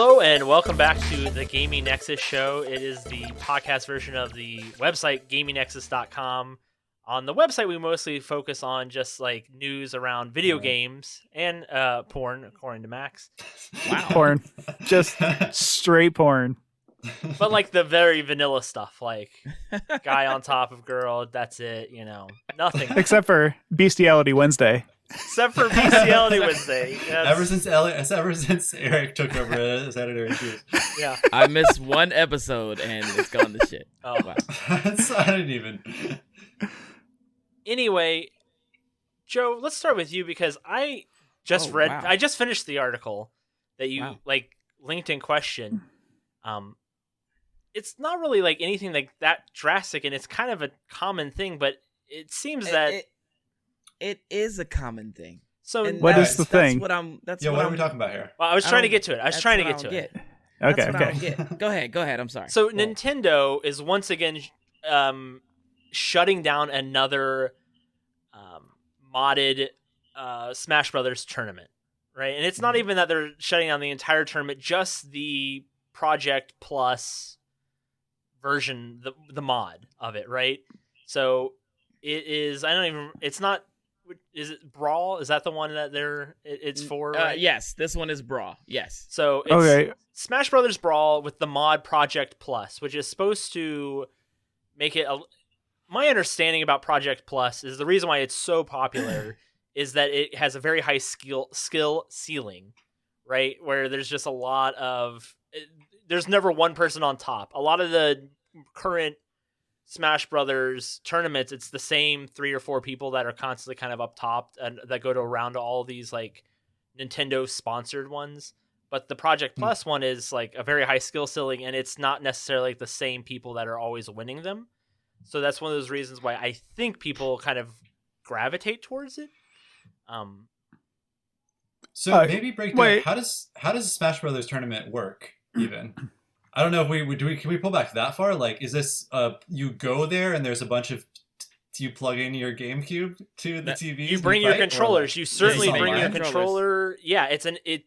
Hello and welcome back to the Gaming Nexus show. It is the podcast version of the website gamingnexus.com. On the website, we mostly focus on just like news around video games and porn, according to Max. Wow. Porn. Just straight porn. But like the very vanilla stuff, like guy on top of girl, that's it, nothing. Except for Bestiality Wednesday. Except for Bestiality Wednesday. Ever since Eric took over as editor-in-chief. Yeah. I missed one episode and it's gone to shit. Oh, wow. I didn't even. Anyway, Joe, let's start with you because I just finished the article that you linked in question. It's not really like anything like that drastic, and it's kind of a common thing, but it seems that it is a common thing. So what is the thing? What are we talking about here? Well, I was trying to get to it. Okay. Go ahead. I'm sorry. So Nintendo is once again shutting down another modded Smash Brothers tournament, right? And it's not even that they're shutting down the entire tournament, just the Project Plus version, the mod of it, right? So it is. It's not. Is it Brawl? Is that the one that it's for? Right? Yes, this one is Brawl. Yes. So it's Smash Brothers Brawl with the mod Project Plus, which is supposed to make it. My understanding about Project Plus is the reason why it's so popular is that it has a very high skill ceiling, right? Where there's just a lot of. There's never one person on top. A lot of the current Smash Brothers tournaments, it's the same 3 or 4 people that are constantly kind of up top and that go around to all these like Nintendo sponsored ones. But the Project Plus one is like a very high skill ceiling, and it's not necessarily like the same people that are always winning them. So that's one of those reasons why I think people kind of gravitate towards it. So maybe break down how does a Smash Brothers tournament work even? I don't know if can we pull back that far? Like, is this you go there and there's a bunch of you plug in your GameCube to the TV? You bring your controllers. You certainly bring your controller. Yeah,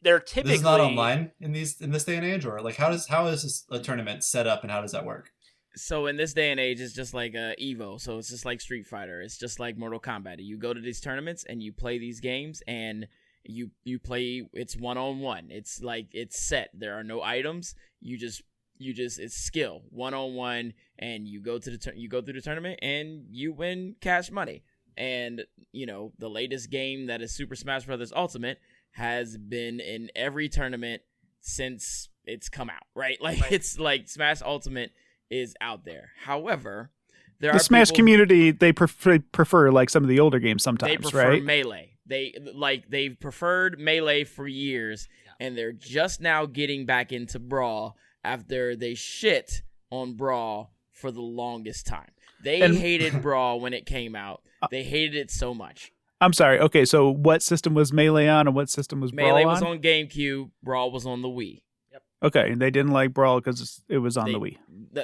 they're typically. This is not online in this day and age, or like how is this a tournament set up and how does that work? So in this day and age, it's just like Evo. So it's just like Street Fighter. It's just like Mortal Kombat. You go to these tournaments and you play these games and you play. It's 1-on-1. It's like it's set. There are no items. You just it's skill 1-on-1, and you go through the tournament and you win cash money. And the latest game that is Super Smash Bros. Ultimate has been in every tournament since it's come out, right? It's like Smash Ultimate is out there. However, the Smash community, they prefer like some of the older games sometimes, they prefer right? Melee. They've preferred Melee for years, and they're just now getting back into Brawl after they shit on Brawl for the longest time. They hated Brawl when it came out. They hated it so much. I'm sorry. Okay, so what system was Melee on and what system was Brawl on? Melee was on GameCube. Brawl was on the Wii. Yep. Okay, and they didn't like Brawl because it was on the Wii.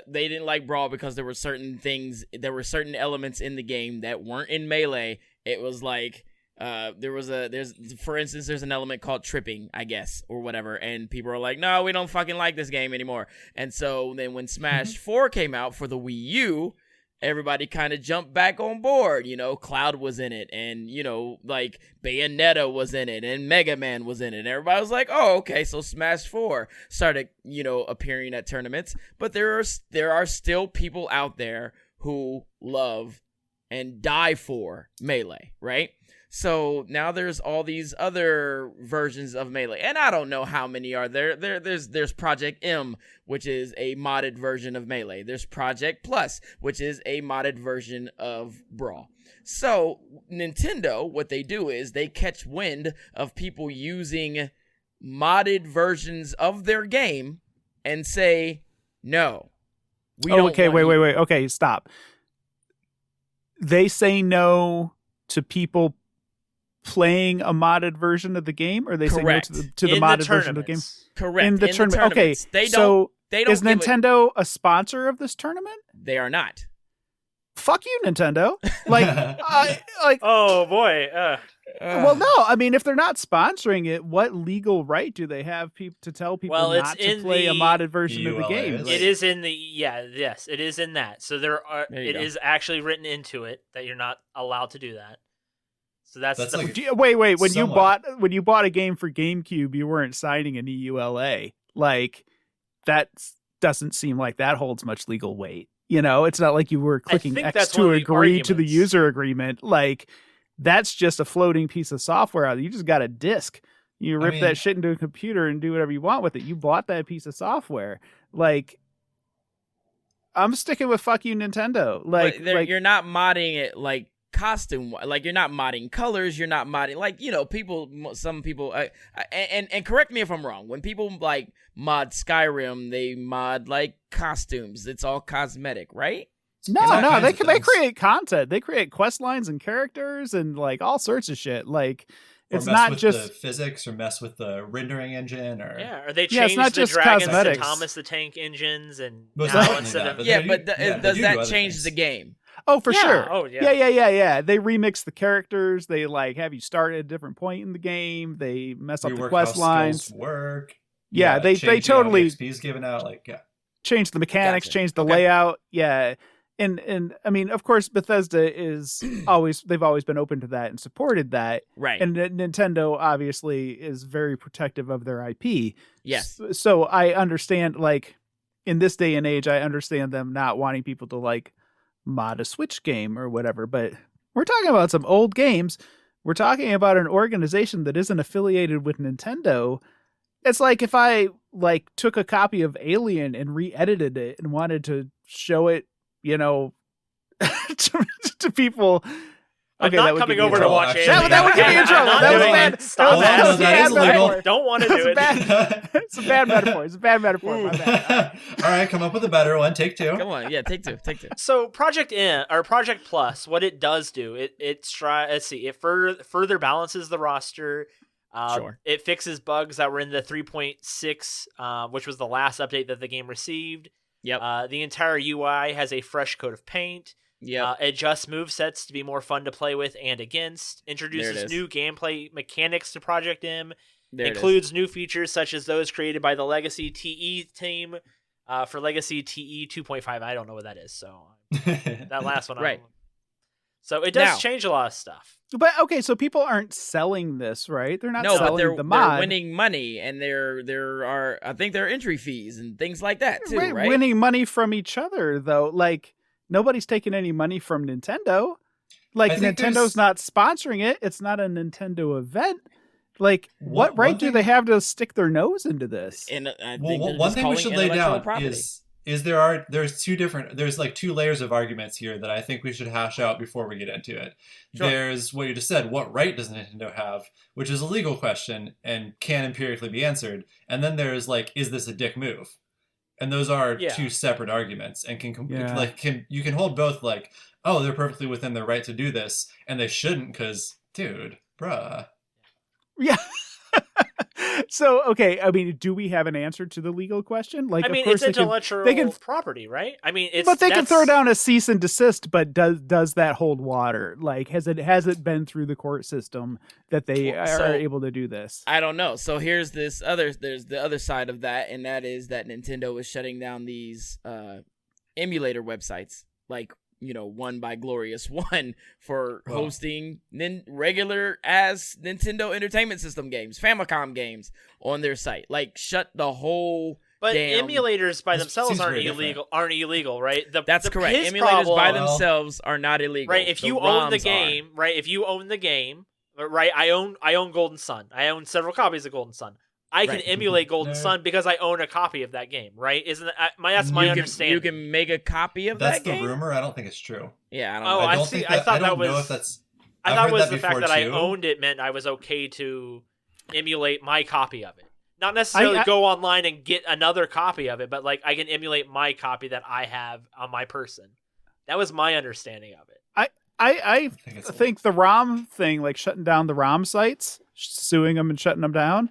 They didn't like Brawl because there were certain elements in the game that weren't in Melee. It was like for instance, there's an element called tripping, I guess, or whatever, and people are like, no, we don't fucking like this game anymore. And so then when Smash 4 came out for the Wii U, everybody kind of jumped back on board. Cloud was in it, and like Bayonetta was in it, and Mega Man was in it. And everybody was like, oh, okay, so Smash 4 started appearing at tournaments. But there are still people out there who love and die for Melee, right? So now there's all these other versions of Melee, and I don't know how many are there. There's Project M, which is a modded version of Melee. There's Project Plus, which is a modded version of Brawl. So Nintendo, what they do is they catch wind of people using modded versions of their game and say, no, we don't. Okay, wait. Okay, stop. They say no to people playing a modded version of the game, or they say no to the modded version of the game? Correct. In the tournament. Okay, they don't is Nintendo a sponsor of this tournament? They are not. Fuck you, Nintendo. Oh boy. Well, no. I mean, if they're not sponsoring it, what legal right do they have to tell people not to play a modded version of the game? It is in the yes, it is in that. So it is actually written into it that you're not allowed to do that. So that's wait. When you bought a game for GameCube, you weren't signing an EULA. Like that doesn't seem like that holds much legal weight. You know, it's not like you were clicking X to agree to the user agreement. Like that's just a floating piece of software out there. You just got a disk. You rip that shit into a computer and do whatever you want with it. You bought that piece of software. Like, I'm sticking with fuck you, Nintendo. Like you're not modding it like costume. Like you're not modding colors. You're not modding like some people. And correct me if I'm wrong. When people like mod Skyrim, they mod like costumes. It's all cosmetic, right? No, they create content. They create quest lines and characters and like all sorts of shit. Like it's not just the physics or mess with the rendering engine or they change the dragons to Thomas the Tank engines and does that change the game? Oh, for sure. Oh, yeah. Yeah. They remix the characters. They like have you start at a different point in the game. They mess up the quest lines. Work. Yeah, they totally XP's given out. Change the mechanics, change the layout. Yeah. And I mean, of course, Bethesda they've always been open to that and supported that. Right. And Nintendo obviously is very protective of their IP. Yes. So I understand, like, in this day and age, I understand them not wanting people to, like, mod a Switch game or whatever. But we're talking about some old games. We're talking about an organization that isn't affiliated with Nintendo. It's like if I, like, took a copy of Alien and re-edited it and wanted to show it, to people. I'm not coming over to watch it. That would get me in trouble. That was bad. That is illegal. Don't want to do it. It's a bad metaphor. It's a bad metaphor. My bad. All right, come up with a better one. Take two. Come on, yeah, take two. So Project Plus, what it does do, it further balances the roster. Sure. It fixes bugs that were in the 3.6, which was the last update that the game received. Yep. The entire UI has a fresh coat of paint. Yep. Adjusts movesets to be more fun to play with and against. Introduces new gameplay mechanics to Project M. Includes new features such as those created by the Legacy TE team for Legacy TE 2.5. I don't know what that is, so that last one. Right. So it does change a lot of stuff. But okay, so people aren't selling this, right? They're not selling the they're mod. winning money, and there are I think there are entry fees and things like that too, right? Winning money from each other though. Like nobody's taking any money from Nintendo. Like Nintendo's not sponsoring it. It's not a Nintendo event. Like what right do they have to stick their nose into this? And one thing we should lay down is there's like two layers of arguments here that I think we should hash out before we get into it. Sure. There's what you just said, what right does Nintendo have, which is a legal question and can empirically be answered. And then there's like, is this a dick move? And those are two separate arguments and you can hold both like, oh, they're perfectly within their right to do this and they shouldn't because, dude, bruh. Yeah. So, okay, I mean, do we have an answer to the legal question? Like, I mean, of course it's intellectual property, right? I mean, but they can throw down a cease and desist. But does that hold water? Like, has it been through the court system that they are able to do this? I don't know. So there's the other side of that, and that is that Nintendo is shutting down these emulator websites, like, One by Glorious One for hosting regular as Nintendo Entertainment System games, Famicom games on their site. Like, shut the whole. But emulators by themselves aren't illegal, right? That's correct. Emulators by themselves are not illegal. Right? If you own the game, right? If you own the game, right? I own Golden Sun. I own several copies of Golden Sun. I can emulate Golden Sun because I own a copy of that game, right? That's my understanding. You can make a copy of that game? That's the rumor. I don't think it's true. Yeah, I don't know. I thought that was the fact that I owned it meant I was okay to emulate my copy of it. Not necessarily go online and get another copy of it, but like I can emulate my copy that I have on my person. That was my understanding of it. I think the ROM thing, like shutting down the ROM sites, suing them and shutting them down,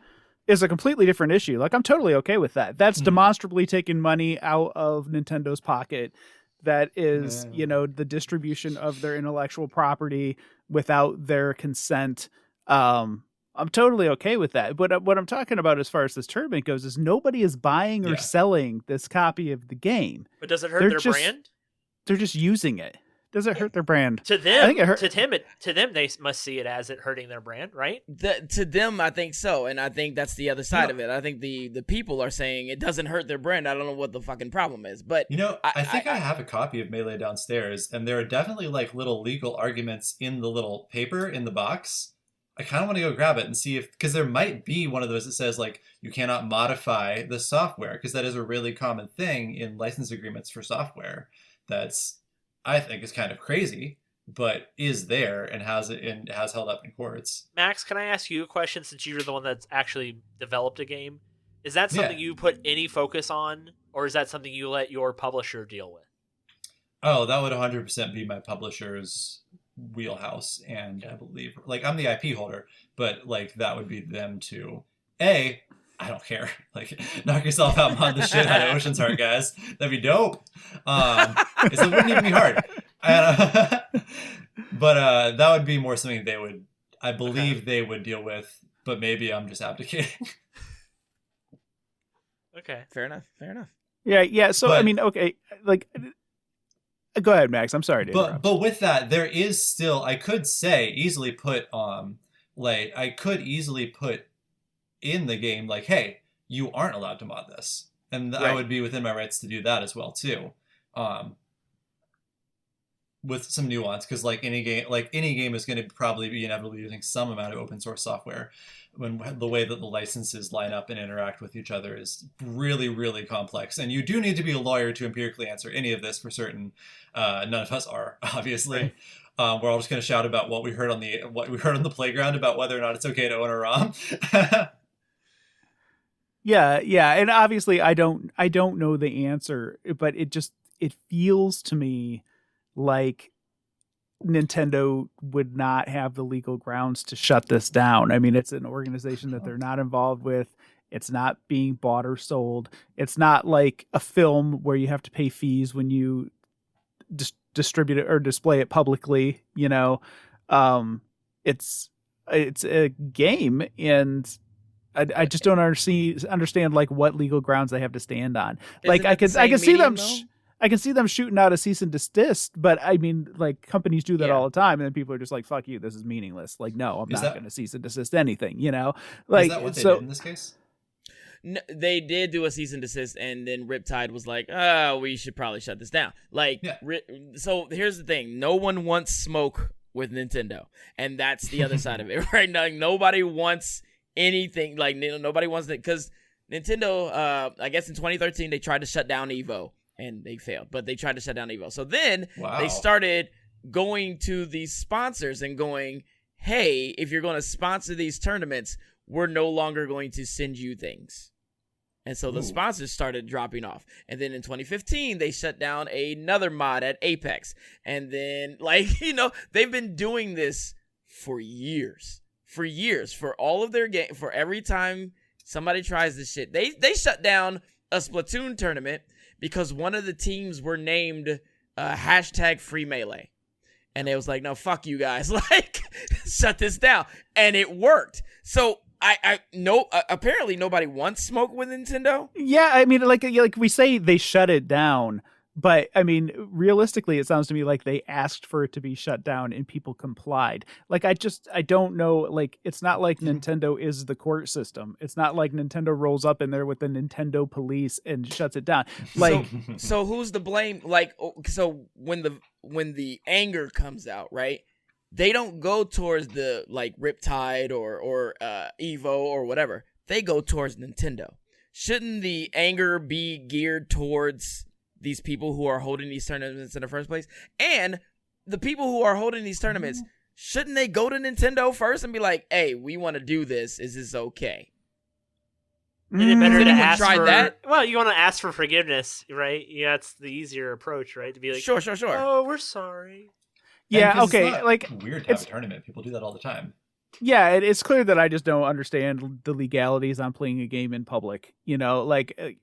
is a completely different issue. Like, I'm totally okay with that. That's demonstrably taking money out of Nintendo's pocket. That is, the distribution of their intellectual property without their consent. I'm totally okay with that. But what I'm talking about as far as this tournament goes is nobody is buying or selling this copy of the game. But does it hurt their brand? They're just using it. Does it hurt their brand? To them, I think to them, they must see it as it hurting their brand, right? To them, I think so, and I think that's the other side of it. I think the people are saying it doesn't hurt their brand. I don't know what the fucking problem is, but I think I have a copy of Melee downstairs, and there are definitely like little legal arguments in the little paper in the box. I kind of want to go grab it and see because there might be one of those that says like you cannot modify the software, because that is a really common thing in license agreements for software. I think is kind of crazy, but is there and has held up in courts. Max, can I ask you a question since you're the one that's actually developed a game? Is that something you put any focus on, or is that something you let your publisher deal with? Oh, that would 100% be my publisher's wheelhouse, and I believe like I'm the IP holder, but like that would be them to I don't care. Like, knock yourself out on the shit out of Ocean's Heart, guys. That'd be dope. It wouldn't even be hard. But that would be more something I believe they would deal with, but maybe I'm just abdicating. Okay. Fair enough. Yeah. So, I mean, okay, like, go ahead, Max. I'm sorry to interrupt. But with that, there is still, I could easily put in the game, like, hey, you aren't allowed to mod this. And I would be within my rights to do that as well, too. With some nuance, because like any game is going to probably be inevitably using some amount of open source software, when the way that the licenses line up and interact with each other is really, really complex. And you do need to be a lawyer to empirically answer any of this for certain. None of us are, obviously. Right. We're all just going to shout about what we heard on the playground about whether or not it's okay to own a ROM. Yeah, and obviously I don't know the answer, but it feels to me like Nintendo would not have the legal grounds to shut this down. I mean, it's an organization that they're not involved with. It's not being bought or sold. It's not like a film where you have to pay fees when you distribute it or display it publicly. It's a game, and I just don't understand like what legal grounds they have to stand on. Like I can see them. I can see them shooting out a cease and desist, but I mean, like companies do that all the time, and then people are just like, "Fuck you, this is meaningless." Like, no, I'm not going to cease and desist anything. Like is that what they did in this case? No, they did do a cease and desist, and then Riptide was like, we should probably shut this down. Like, so here's the thing: no one wants smoke with Nintendo, and that's the other side of it, right? Now, nobody wants anything. Like, nobody wants it because Nintendo. I guess in 2013 they tried to shut down Evo. And they failed, but they tried to shut down Evo. So then they started going to these sponsors and going, hey, if you're going to sponsor these tournaments, we're no longer going to send you things. And so the sponsors started dropping off. And then in 2015, they shut down another mod at Apex. And then, they've been doing this for years. For all of their game, for every time somebody tries this shit. They shut down a Splatoon tournament because one of the teams were named hashtag Free Melee. And it was like, no, fuck you guys. Like, shut this down. And it worked. So apparently nobody wants smoke with Nintendo. Yeah, I mean, like we say they shut it down, but I mean, realistically, it sounds to me like they asked for it to be shut down and people complied. Like, I don't know. Like, it's not like Nintendo is the court system. It's not like Nintendo rolls up in there with the Nintendo police and shuts it down. Like, so who's to blame? Like, so when the anger comes out, right? They don't go towards the like Riptide or Evo or whatever. They go towards Nintendo. Shouldn't the anger be geared towards these people who are holding these tournaments in the first place? And the people who are holding these tournaments, shouldn't they go to Nintendo first and be like, hey, we want to do this. Is this okay? And it better to ask try that? Well, you want to ask for forgiveness, right? Yeah, that's the easier approach, right? To be like, sure. Oh, we're sorry. Yeah, okay. It's like, weird to have a tournament. People do that all the time. Yeah, it's clear that I just don't understand the legalities on playing a game in public. Like,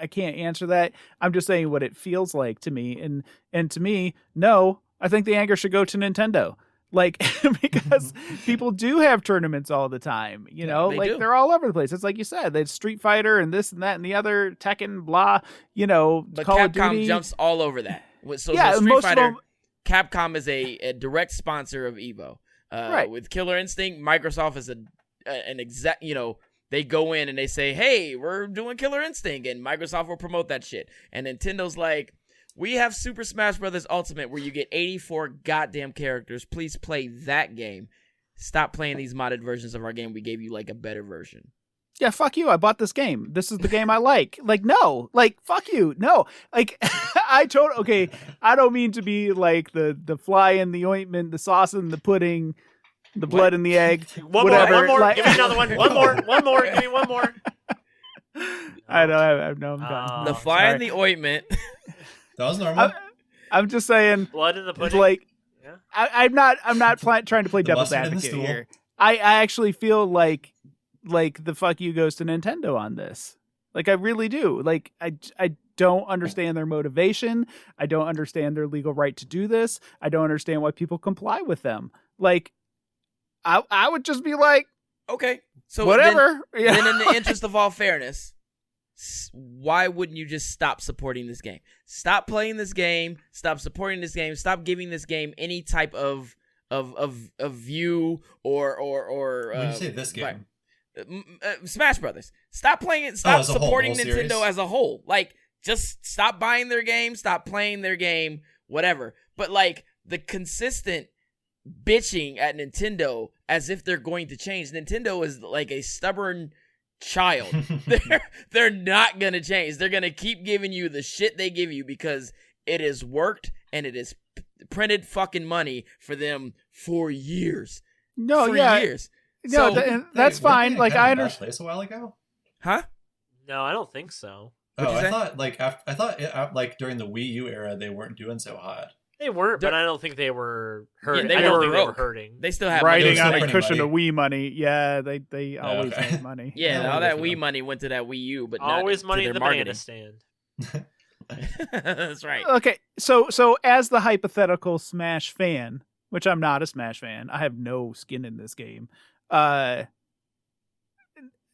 I can't answer that. I'm just saying what it feels like to me. And to me, no, I think the anger should go to Nintendo. Like, because people do have tournaments all the time, you know, they're all over the place. It's like you said, there's Street Fighter and this and that and the other, Tekken, blah, you know, but Call of Capcom Duty. jumps all over that. So yeah, Street most Fighter, of them, Capcom is a direct sponsor of Evo. Right. With Killer Instinct, Microsoft is an exact, you know, they go in and they say, hey, we're doing Killer Instinct, and Microsoft will promote that shit. And Nintendo's like, we have Super Smash Bros. Ultimate where you get 84 goddamn characters. Please play that game. Stop playing these modded versions of our game. We gave you like a better version. Yeah, fuck you. I bought this game. This is the game I like. Like, no. Like, fuck you. No. Like, I don't mean to be like the fly in the ointment, the sauce in the pudding, the blood in the egg. Whatever. One more. Like, give me another one. One more. Give me one more. I know. I'm done. The fly in the ointment. That was normal. I'm just saying. Blood in the pudding. It's like, yeah. I'm not trying to play devil's advocate here. I actually feel like the fuck you goes to Nintendo on this. Like, I really do. Like, I don't understand their motivation. I don't understand their legal right to do this. I don't understand why people comply with them. Like, I would just be like, okay, so whatever. Then in the interest of all fairness, why wouldn't you just stop supporting this game? Stop playing this game. Stop supporting this game. Stop giving this game any type of view or. When you say this game, Smash Brothers. Stop playing it. Stop supporting Nintendo series? as a whole. Like, just stop buying their game. Stop playing their game. Whatever. But like the consistent bitching at Nintendo as if they're going to change. Nintendo is like a stubborn child. They're not gonna change. They're gonna keep giving you the shit they give you because it has worked and it has printed fucking money for them for years. Years. No, so, that's fine. Like, I understand. Place a while ago, huh? No, I don't think so. I thought like during the Wii U era they weren't doing so hot. They weren't, but I don't think they were hurting. Yeah, I don't think they were hurting. They still have riding on a money. cushion of Wii money. Yeah, they always make money. Yeah, all that Wii money went to that Wii U, but always not money to in their the marketing. banana stand. That's right. Okay, so as the hypothetical Smash fan, which I'm not a Smash fan, I have no skin in this game.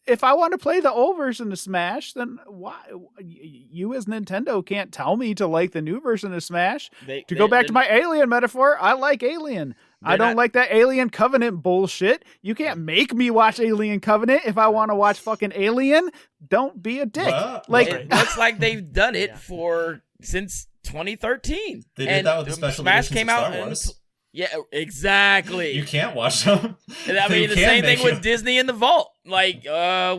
If I want to play the old version of Smash, then why you as Nintendo can't tell me to like the new version of Smash? To go back to my Alien metaphor, I like Alien. I don't like that Alien Covenant bullshit. You can't make me watch Alien Covenant if I want to watch fucking Alien. Don't be a dick. Like, it looks like they've done it since 2013. They did that with the special Smash editions came of out Star Wars. Yeah, exactly. You can't watch them. I mean, the same thing with Disney in the Vault. Like,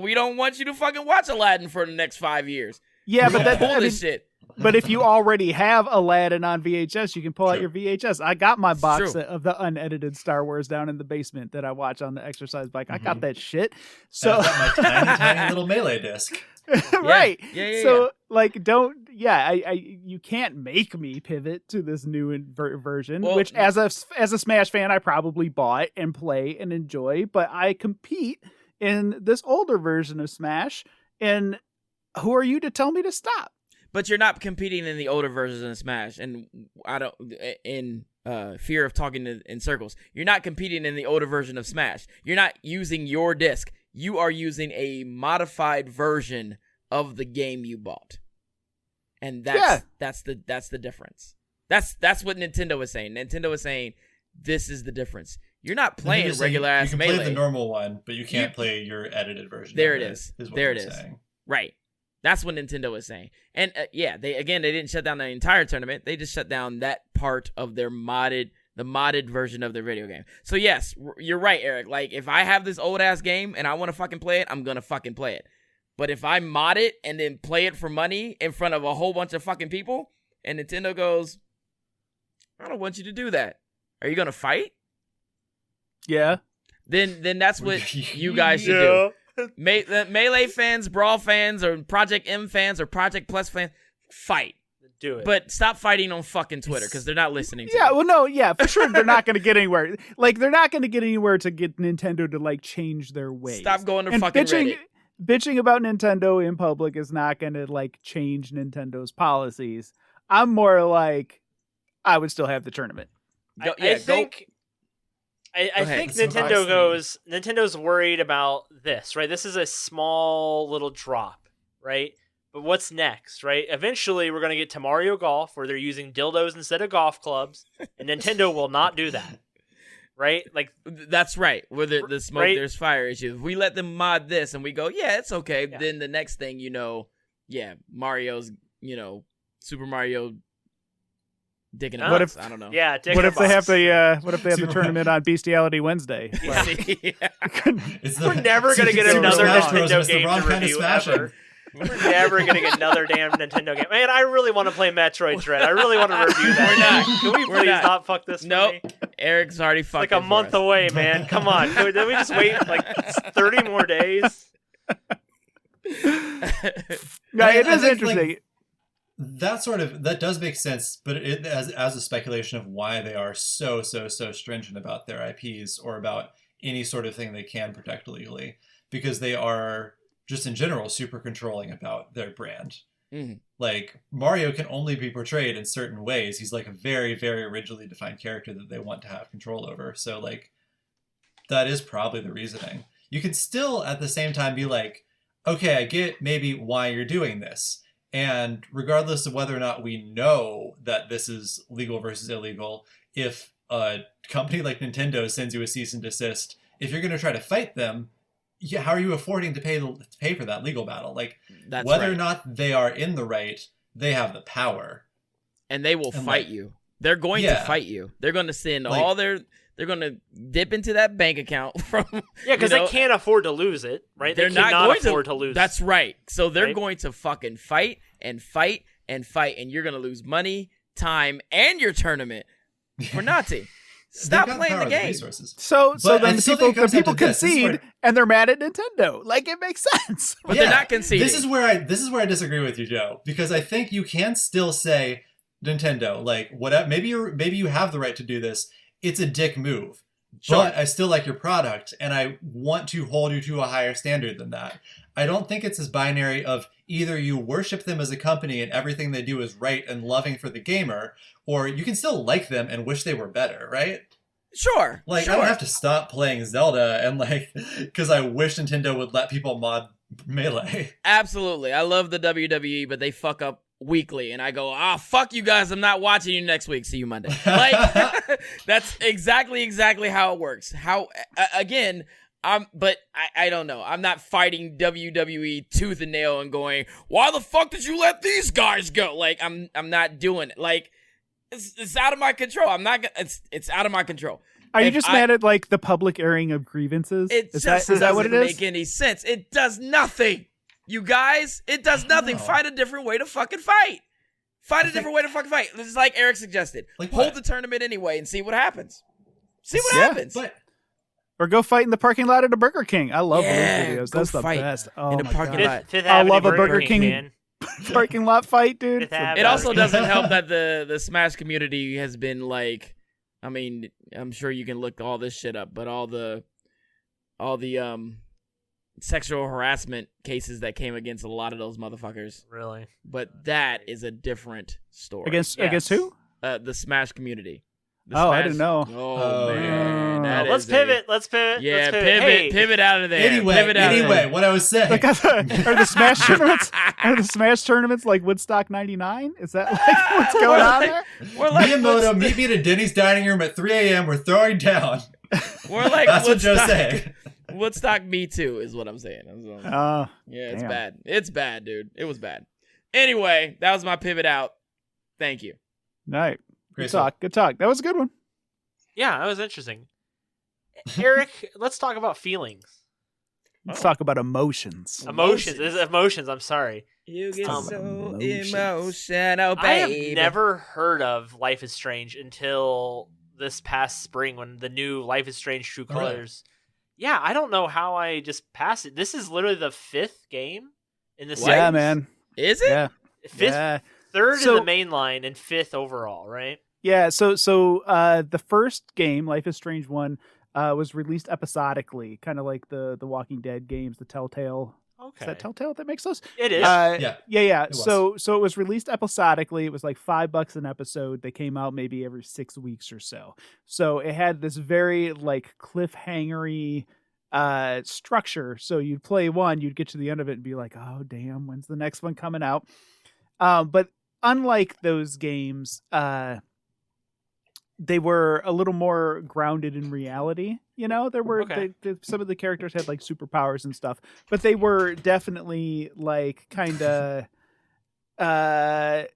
we don't want you to fucking watch Aladdin for the next 5 years. Yeah, but pull this shit. But if you already have Aladdin on VHS, you can pull out your VHS. I got my box set of the unedited Star Wars down in the basement that I watch on the exercise bike. I got that shit. So I've got my tiny little Melee disc. Right. Yeah. So like, you can't make me pivot to this new version, which as a Smash fan, I probably bought and play and enjoy, but I compete in this older version of Smash. And who are you to tell me to stop? But you're not competing in the older versions of Smash, and in fear of talking in circles. You're not competing in the older version of Smash. You're not using your disc. You are using a modified version of the game you bought, and that's the difference. That's what Nintendo is saying. Nintendo is saying this is the difference. You're not playing regular ass Melee. You can play the normal one, but you can't play your edited version. There it is. There it is. Saying. Right. That's what Nintendo is saying. And they didn't shut down the entire tournament. They just shut down that part of their modded version of their video game. So yes, you're right, Eric. Like, if I have this old ass game and I want to fucking play it, I'm going to fucking play it. But if I mod it and then play it for money in front of a whole bunch of fucking people and Nintendo goes, I don't want you to do that. Are you going to fight? Yeah. Then that's what you guys should do. Melee fans, Brawl fans, or Project M fans, or Project Plus fans, fight. Do it. But stop fighting on fucking Twitter because they're not listening to you. Well, no, for sure they're not going to get anywhere. Like, they're not going to get anywhere to get Nintendo to, like, change their ways. Stop going to fucking Reddit. Bitching about Nintendo in public is not going to, like, change Nintendo's policies. I'm more like, I would still have the tournament. I think I think Nintendo's worried about this, right? This is a small little drop, right? But what's next, right? Eventually, we're going to get to Mario Golf, where they're using dildos instead of golf clubs, and Nintendo will not do that, right? Like that's right. Where the smoke, right? There's fire issues. If we let them mod this, and we go, yeah, it's okay. Yeah. Then the next thing, Mario's, Super Mario. Dicking what if I don't know. Yeah, what if they have the tournament on Bestiality Wednesday? Yeah. We're never gonna get another Nintendo game to review ever. We're never gonna get another damn Nintendo game. Man, I really want to play Metroid Dread. I really want to review that. Can we please not fuck this? Nope. Eric's already fucked. It's like a month away, man. Come on. Can we just wait like 30 more days? Yeah, it is interesting. That does make sense, but it as a speculation of why they are so stringent about their IPs or about any sort of thing they can protect legally, because they are just in general super controlling about their brand. Mm-hmm. Like Mario can only be portrayed in certain ways. He's like a very, very rigidly defined character that they want to have control over. So like that is probably the reasoning. You can still at the same time be like, okay, I get maybe why you're doing this. And regardless of whether or not we know that this is legal versus illegal, if a company like Nintendo sends you a cease and desist, if you're going to try to fight them, how are you affording to pay for that legal battle? Like, that's whether right. or not they are in the right, they have the power. And they will fight you. They're going to fight you. They're going to send they're going to dip into that bank account from... Yeah, because they can't afford to lose it, right? They're they cannot afford to lose it. That's right. So they're going to fucking fight and fight and fight, and you're going to lose money, time, and your tournament for nothing. Stop playing the game. So then the people concede, and they're mad at Nintendo. Like, it makes sense. But they're not conceding. This is where I disagree with you, Joe, because I think you can still say, Nintendo, like, whatever, maybe you have the right to do this. It's a dick move, but I still like your product, and I want to hold you to a higher standard than that. I don't think it's as binary of either you worship them as a company and everything they do is right and loving for the gamer, or you can still like them and wish they were better, right? Sure. Like, I don't have to stop playing Zelda and because I wish Nintendo would let people mod Melee. Absolutely. I love the WWE, but they fuck up weekly, and I go, fuck you guys, I'm not watching you next week, see you Monday. Like, that's exactly how it works. Again, I don't know, I'm not fighting WWE tooth and nail and going, why the fuck did you let these guys go? Like, I'm not doing it. Like, it's out of my control. It's out of my control. Are you just mad at like the public airing of grievances? Is that what it is? It doesn't make any sense. It does nothing. You guys, it does nothing. Find a different way to fucking fight. Find a different way to fucking fight. This is like Eric suggested. Like, hold the tournament anyway and see what happens. Happens. Or go fight in the parking lot at a Burger King. I love those videos. That's the best. Oh, in the parking lot. I love a Burger King parking lot fight, dude. It also doesn't help that the Smash community has been like, I mean, I'm sure you can look all this shit up, but all the sexual harassment cases that came against a lot of those motherfuckers. Really? But that is a different story. Against who? The Smash community. I didn't know. Oh man. Let's pivot. Yeah, Hey. pivot out of there. Anyway, what I was saying. Are the Smash tournaments? Are the Smash tournaments like Woodstock '99? Is that like what's going on there? Miyamoto, meet me at a Denny's dining room at 3 a.m. We're throwing down. We're like that's what Joe's saying. Woodstock Me Too is what I'm saying. Yeah, it's bad. It's bad, dude. It was bad. Anyway, that was my pivot out. Thank you. All right. Good talk. That was a good one. Yeah, that was interesting. Eric, let's talk about feelings. Let's talk about emotions. Emotions. I'm sorry. You get so emotional, baby. I have never heard of Life is Strange until this past spring when the new Life is Strange True Colors. Right. Yeah, I don't know how I just passed it. This is literally the 5th game in the series. Yeah, man. Is it? Yeah. 5th, 3rd in the main line, and 5th overall, right? Yeah, so the first game, Life is Strange 1, was released episodically, kind of like the Walking Dead games, the Telltale Okay. Is that Telltale that makes those? It is. Yeah. So it was released episodically. It was like $5 an episode. They came out maybe every 6 weeks or so. So it had this very like cliffhangery structure. So you'd play one, you'd get to the end of it and be like, oh damn, when's the next one coming out? But unlike those games, they were a little more grounded in reality. You know, there were some of the characters had like superpowers and stuff, but they were definitely like kind of well,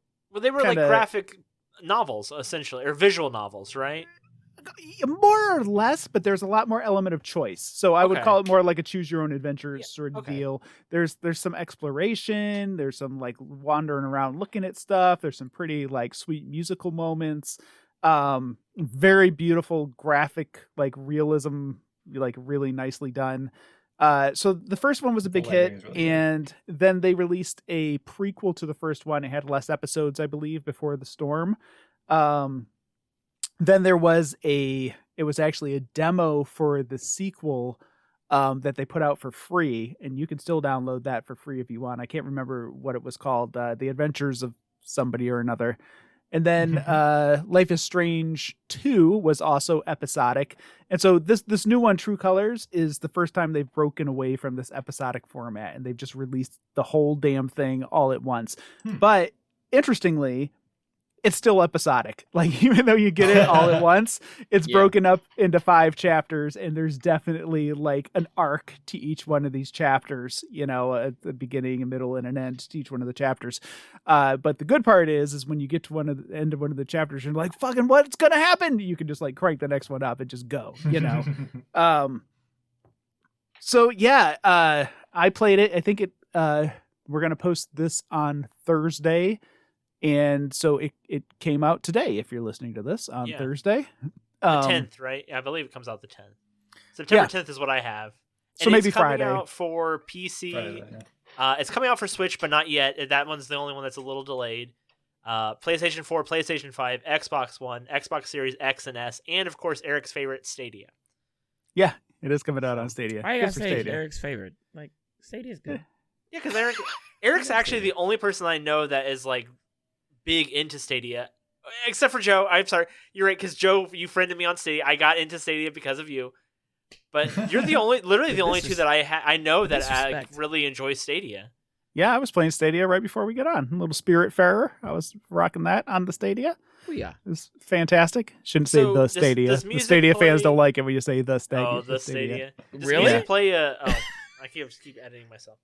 they were like graphic novels essentially, or visual novels, right? More or less, but there's a lot more element of choice. So I would call it more like a choose your own adventure sort of deal. There's some exploration, there's some like wandering around looking at stuff, there's some pretty like sweet musical moments. Very beautiful graphic, like realism, like really nicely done. So the first one was a big hit, really and then they released a prequel to the first one. It had less episodes, I believe, before the storm. Then there was it was actually a demo for the sequel that they put out for free, and you can still download that for free if you want. I can't remember what it was called, The Adventures of Somebody or Another. And then Life is Strange 2 was also episodic. And so this new one, True Colors, is the first time they've broken away from this episodic format, and they've just released the whole damn thing all at once. But interestingly, it's still episodic. Like, even though you get it all at once, it's broken up into 5 chapters, and there's definitely like an arc to each one of these chapters, you know, at the beginning, a middle, and an end to each one of the chapters. But the good part is when you get to the end of one of the chapters, you're like, fucking what's going to happen? You can just like crank the next one up and just go, you know? So yeah, I played it. I think we're going to post this on Thursday. And so it came out today, if you're listening to this on Thursday. The 10th, right? I believe it comes out the 10th. September 10th is what I have. And so maybe it's Friday. coming out for PC. Friday, it's coming out for Switch, but not yet. That one's the only one that's a little delayed. PlayStation 4, PlayStation 5, Xbox One, Xbox Series X and S, and of course Eric's favorite, Stadia. Yeah, it is coming out on Stadia. I gotta say, Eric's favorite. Like, Stadia's good. Yeah, because Eric's actually the only person I know that is like big into Stadia, except for Joe. I'm sorry, you're right, because Joe, you friended me on Stadia. I got into Stadia because of you, but you're the only, literally the only two that I know that really enjoy Stadia. Yeah, I was playing Stadia right before we got on. A little Spiritfarer. I was rocking that on the Stadia. Oh yeah, it was fantastic. Shouldn't say the Stadia. The Stadia fans don't like it when you say the Stadia. Oh, the Stadia. Really? Music play I keep editing myself.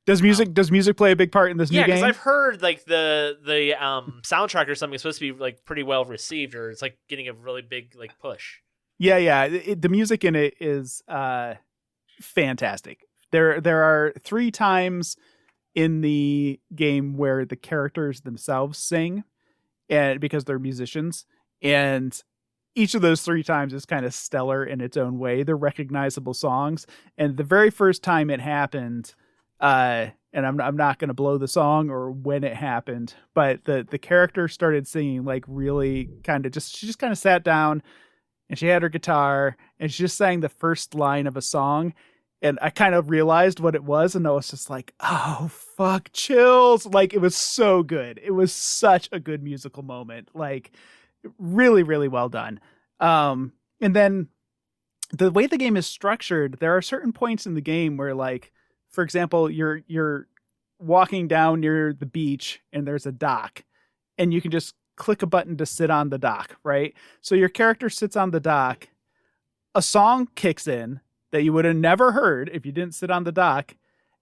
Does music play a big part in this new game? Yeah, because I've heard like the soundtrack or something is supposed to be like pretty well received, or it's like getting a really big like push. Yeah. The music in it is fantastic. There are 3 times in the game where the characters themselves sing, and because they're musicians, and each of those 3 times is kind of stellar in its own way. They're recognizable songs, and the very first time it happened. And I'm not going to blow the song or when it happened, but the character started singing like really she just kind of sat down and she had her guitar and she just sang the first line of a song. And I kind of realized what it was. And I was just like, oh, fuck, chills. Like, it was so good. It was such a good musical moment. Like, really, really well done. And then the way the game is structured, there are certain points in the game where, like, for example, you're walking down near the beach and there's a dock, and you can just click a button to sit on the dock, right? So your character sits on the dock, a song kicks in that you would have never heard if you didn't sit on the dock,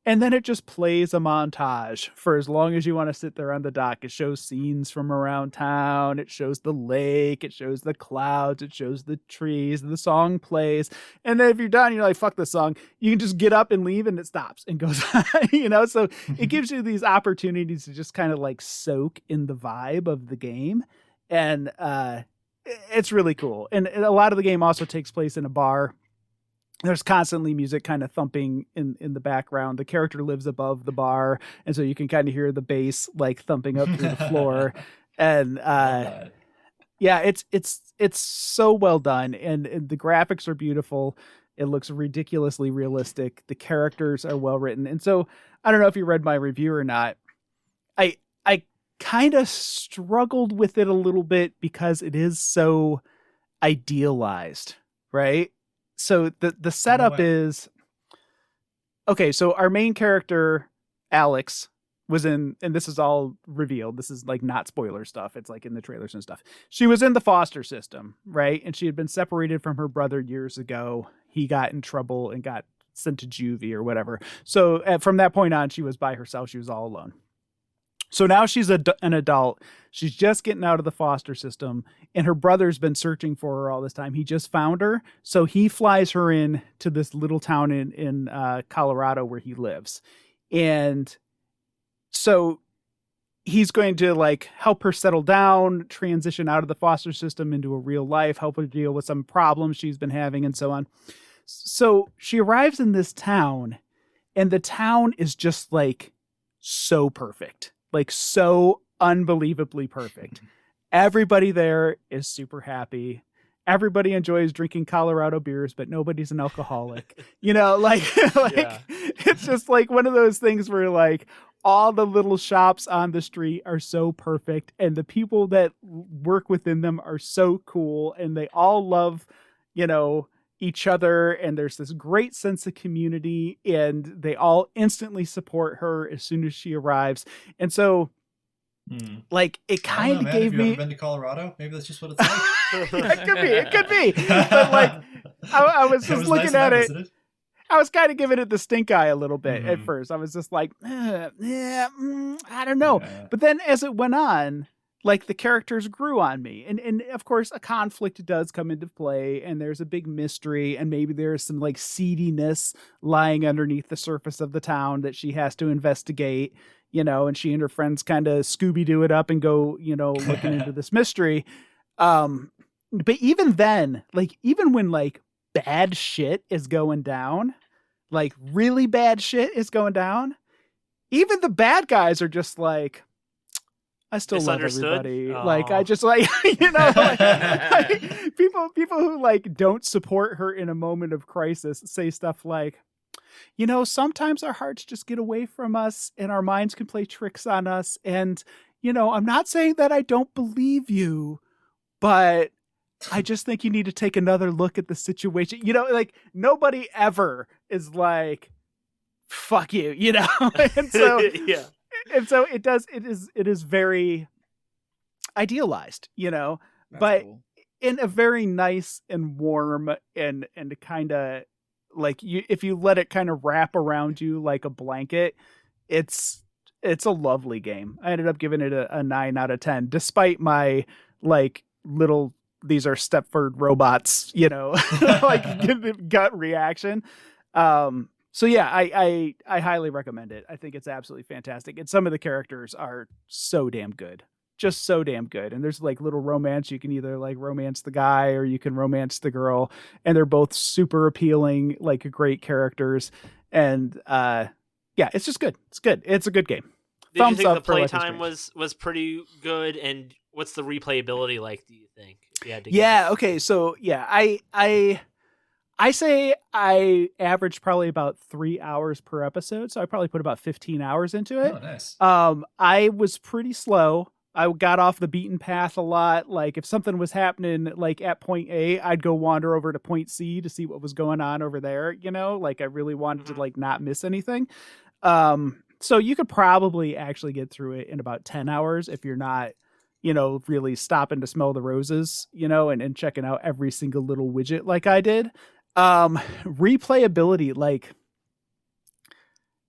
and then it just plays a montage for as long as you want to sit there on the dock. It shows scenes from around town. It shows the lake. It shows the clouds. It shows the trees. The song plays. And then if you're done, you're like, fuck this song. You can just get up and leave, and it stops and goes on, you know? So it gives you these opportunities to just kind of like soak in the vibe of the game. And it's really cool. And a lot of the game also takes place in a bar. There's constantly music kind of thumping in the background. The character lives above the bar, and so you can kind of hear the bass like thumping up through the floor. And yeah, it's so well done, and the graphics are beautiful. It looks ridiculously realistic. The characters are well written, and so I don't know if you read my review or not. I kind of struggled with it a little bit because it is so idealized, right? So the setup is, okay, so our main character, Alex, was in, and this is all revealed. This is like not spoiler stuff. It's like in the trailers and stuff. She was in the foster system, right? And she had been separated from her brother years ago. He got in trouble and got sent to juvie or whatever. So from that point on, she was by herself. She was all alone. So now she's an adult. She's just getting out of the foster system, and her brother's been searching for her all this time. He just found her. So he flies her in to this little town in Colorado where he lives. And so he's going to like help her settle down, transition out of the foster system into a real life, help her deal with some problems she's been having and so on. So she arrives in this town, and the town is just like so perfect, like so unbelievably perfect. Everybody there is super happy. Everybody enjoys drinking Colorado beers, but nobody's an alcoholic. You know, like it's just like one of those things where like all the little shops on the street are so perfect, and the people that work within them are so cool, and they all love, you know, each other, and there's this great sense of community, and they all instantly support her as soon as she arrives. And so like it kind of gave me. Have you ever been to Colorado? Maybe that's just what it's like. It could be. But like I was just looking at it. I was kind of giving it the stink eye a little bit at first. I was just like, I don't know. Yeah. But then as it went on, like the characters grew on me. And of course a conflict does come into play, and there's a big mystery, and maybe there's some like seediness lying underneath the surface of the town that she has to investigate, you know, and she and her friends kind of Scooby-Doo it up and go, you know, looking into this mystery. But even then, like, even when like bad shit is going down, like really bad shit is going down, even the bad guys are just like, I still love everybody. Aww. Like, I just like, you know, like people who like don't support her in a moment of crisis say stuff like, you know, sometimes our hearts just get away from us and our minds can play tricks on us. And, you know, I'm not saying that I don't believe you, but I just think you need to take another look at the situation. You know, like nobody ever is like, fuck you, you know? And so, yeah. And so it is very idealized, you know, that's but cool. In a very nice and warm and kind of like if you let it kind of wrap around you like a blanket, it's a lovely game. I ended up giving it a 9 out of 10, despite my like little, these are Stepford robots, you know, like gut reaction. So yeah, I highly recommend it. I think it's absolutely fantastic. And some of the characters are so damn good. Just so damn good. And there's like little romance. You can either like romance the guy or you can romance the girl. And they're both super appealing, like great characters. And yeah, it's just good. It's good. It's a good game. Did you think the playtime was pretty good? And what's the replayability like, do you think? If you had to guess? Okay. So yeah, I say I averaged probably about 3 hours per episode. So I probably put about 15 hours into it. Oh, nice. I was pretty slow. I got off the beaten path a lot. Like if something was happening like at point A, I'd go wander over to point C to see what was going on over there. You know, like I really wanted to like not miss anything. So you could probably actually get through it in about 10 hours if you're not, you know, really stopping to smell the roses, you know, and checking out every single little widget like I did. Replayability, like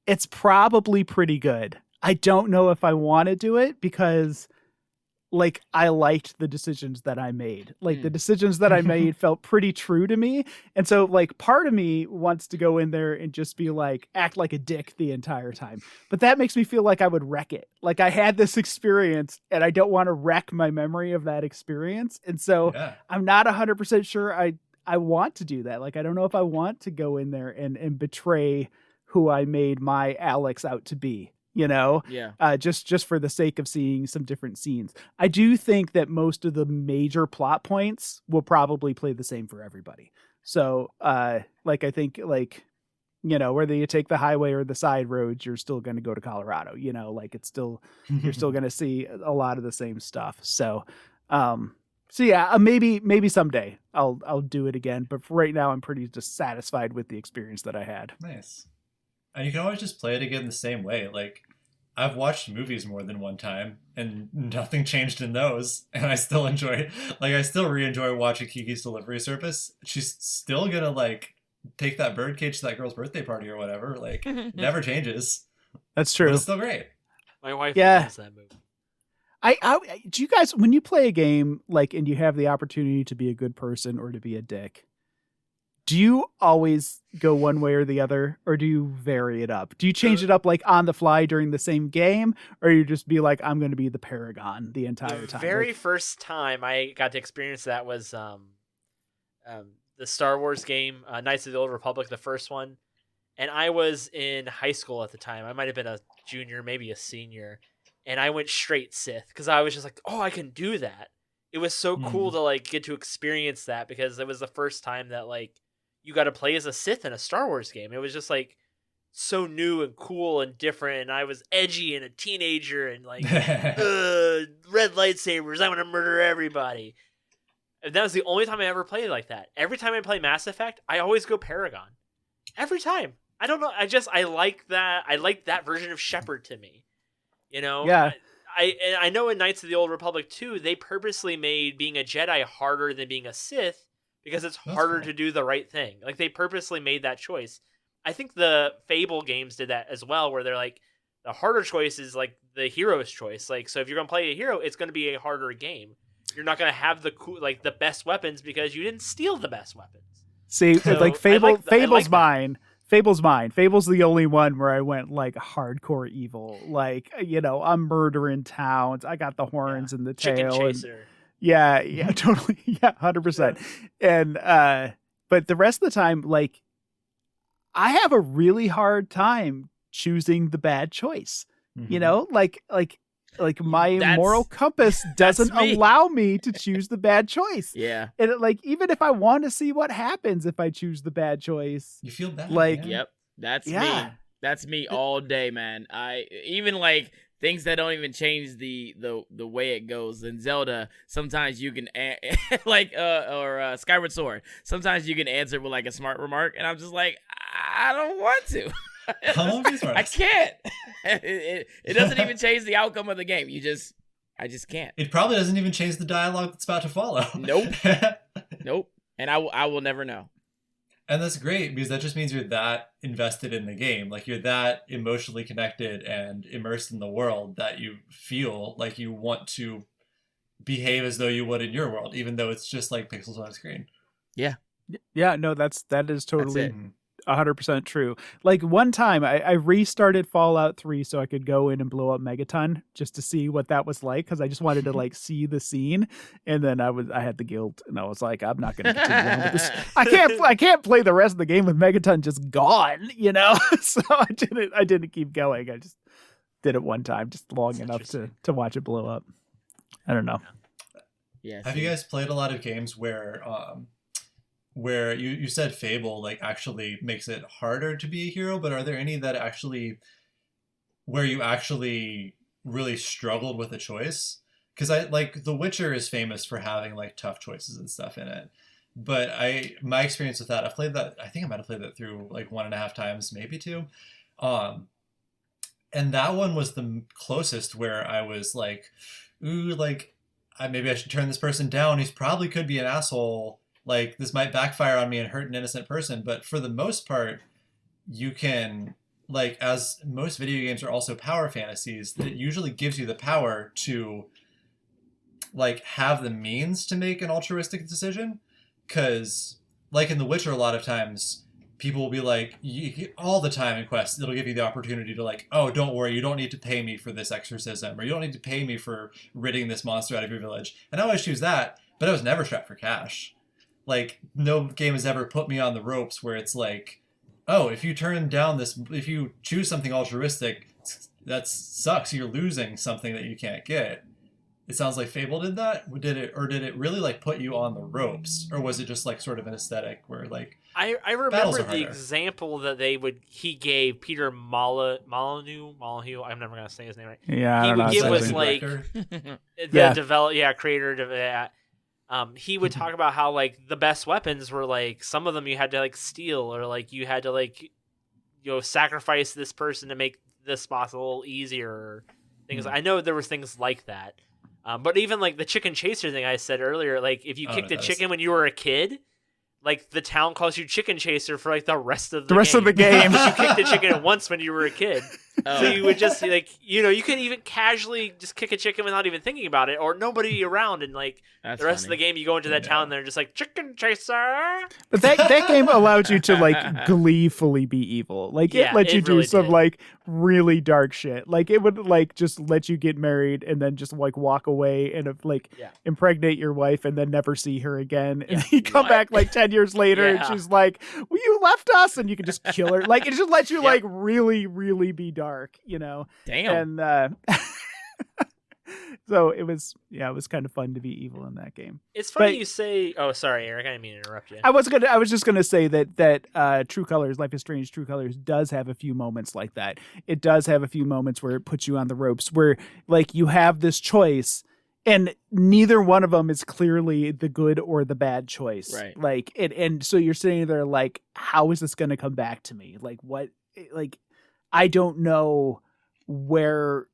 it's probably pretty good. I don't know if I want to do it because like I liked the decisions that I made. Like the decisions that I made felt pretty true to me. And so like part of me wants to go in there and just be like, act like a dick the entire time. But that makes me feel like I would wreck it. Like I had this experience and I don't want to wreck my memory of that experience. And so I'm not 100% sure I want to do that. Like, I don't know if I want to go in there and betray who I made my Alex out to be, you know? Yeah. Just for the sake of seeing some different scenes. I do think that most of the major plot points will probably play the same for everybody. So, like, I think like whether you take the highway or the side roads, you're still going to go to Colorado, like you're still going to see a lot of the same stuff. So, yeah, maybe someday I'll do it again. But for right now, I'm pretty dissatisfied with the experience that I had. Nice. And you can always just play it again the same way. Like, I've watched movies more than one time, and nothing changed in those. And I still re-enjoy watching Kiki's Delivery Service. She's still gonna, like, take that birdcage to that girl's birthday party or whatever. Like, never changes. That's true. But it's still great. My wife loves that movie. Do you guys, when you play a game, like, and you have the opportunity to be a good person or to be a dick, do you always go one way or the other, or do you vary it up? Do you change it up, like, on the fly during the same game, or you just be like, I'm going to be the Paragon the entire time? The very first time I got to experience that was the Star Wars game, Knights of the Old Republic, the first one. And I was in high school at the time. I might have been a junior, maybe a senior. And I went straight Sith because I was just like, oh, I can do that. It was so cool to, like, get to experience that, because it was the first time that, like, you got to play as a Sith in a Star Wars game. It was just, like, so new and cool and different. And I was edgy and a teenager and, like, red lightsabers, I'm going to murder everybody. And that was the only time I ever played like that. Every time I play Mass Effect, I always go Paragon. Every time. I don't know. I like that. I like that version of Shepard to me. Yeah. I know in Knights of the Old Republic 2, they purposely made being a Jedi harder than being a Sith because it's harder to do the right thing. Like, they purposely made that choice. I think the Fable games did that as well, where they're like, the harder choice is like the hero's choice. Like, so if you're going to play a hero, it's going to be a harder game. You're not going to have the best weapons because you didn't steal the best weapons. See, so like Fable's mine. Fable's mine. Fable's the only one where I went, like, hardcore evil. Like, I'm murdering towns. I got the horns and the tail. Chicken chaser. Yeah, totally. Yeah, 100%. And but the rest of the time, like, I have a really hard time choosing the bad choice. Like my moral compass doesn't allow me to choose the bad choice. Yeah. And even if I want to see what happens if I choose the bad choice, you feel bad. Like, yep, that's me. That's me all day, man. I even, like, things that don't even change the way it goes. In Zelda, sometimes you can or Skyward Sword. Sometimes you can answer with, like, a smart remark, and I'm just like, I don't want to. I can't. It doesn't even change the outcome of the game. I just can't. It probably doesn't even change the dialogue that's about to follow. Nope. And I will never know. And that's great, because that just means you're that invested in the game. Like, you're that emotionally connected and immersed in the world that you feel like you want to behave as though you would in your world, even though it's just like pixels on a screen. Yeah. Yeah, no, that is totally 100% true. Like, one time I restarted Fallout 3 so I could go in and blow up Megaton just to see what that was like, because I just wanted to, like, see the scene. And then I had the guilt, and I was like, I'm not going to continue on with this. I can't play the rest of the game with Megaton just gone, So I didn't keep going. I just did it one time, just long enough to watch it blow up. I don't know. Yeah. Have you guys played a lot of games where you said Fable, like, actually makes it harder to be a hero, but are there any that where you actually really struggled with a choice? Because The Witcher is famous for having, like, tough choices and stuff in it. But my experience with that, I think I might have played that through, like, 1.5 times, maybe 2. And that one was the closest where I was like, ooh, like, maybe I should turn this person down. He's probably could be an asshole. Like, this might backfire on me and hurt an innocent person. But for the most part, you can, like, as most video games are also power fantasies, it usually gives you the power to, like, have the means to make an altruistic decision. Because, like, in The Witcher, a lot of times, people will be like, all the time in quests, it'll give you the opportunity to, like, oh, don't worry, you don't need to pay me for this exorcism, or you don't need to pay me for ridding this monster out of your village. And I always choose that, but I was never strapped for cash. Like, no game has ever put me on the ropes where it's like, oh, if you choose something altruistic, that sucks. You're losing something that you can't get. it sounds like Fable did that. Did it really like put you on the ropes, or was it just like sort of an aesthetic where like I remember the example that he gave Peter Molyneux. I'm never gonna say his name right. Yeah, he would give was like the creator of that. He would talk about how like the best weapons were like some of them you had to like steal, or like you had to like sacrifice this person to make this boss a little easier. Or things. I know there was things like that. But even like the chicken chaser thing I said earlier, like if you kicked a chicken when you were a kid, like the town calls you chicken chaser for like the rest of the game. You kicked the chicken once when you were a kid. So you would just like, you could even casually just kick a chicken without even thinking about it, or nobody around, and like the rest of the game you go into that town and they're just like chicken chaser. But that game allowed you to like gleefully be evil. Like it let you do some like really dark shit. Like it would like just let you get married and then just like walk away and like impregnate your wife and then never see her again. And you come back like 10 years later and she's like, well, you left us, and you can just kill her. Like it just lets you like really, really be dark. Damn. And so it was kind of fun to be evil in that game. It's funny you say. Oh, sorry, Eric. I didn't mean to interrupt you. I was just gonna say that True Colors, Life is Strange, True Colors does have a few moments like that. It does have a few moments where it puts you on the ropes, where like you have this choice, and neither one of them is clearly the good or the bad choice. Right. Like and so you're sitting there like, how is this gonna come back to me? Like what? Like I don't know which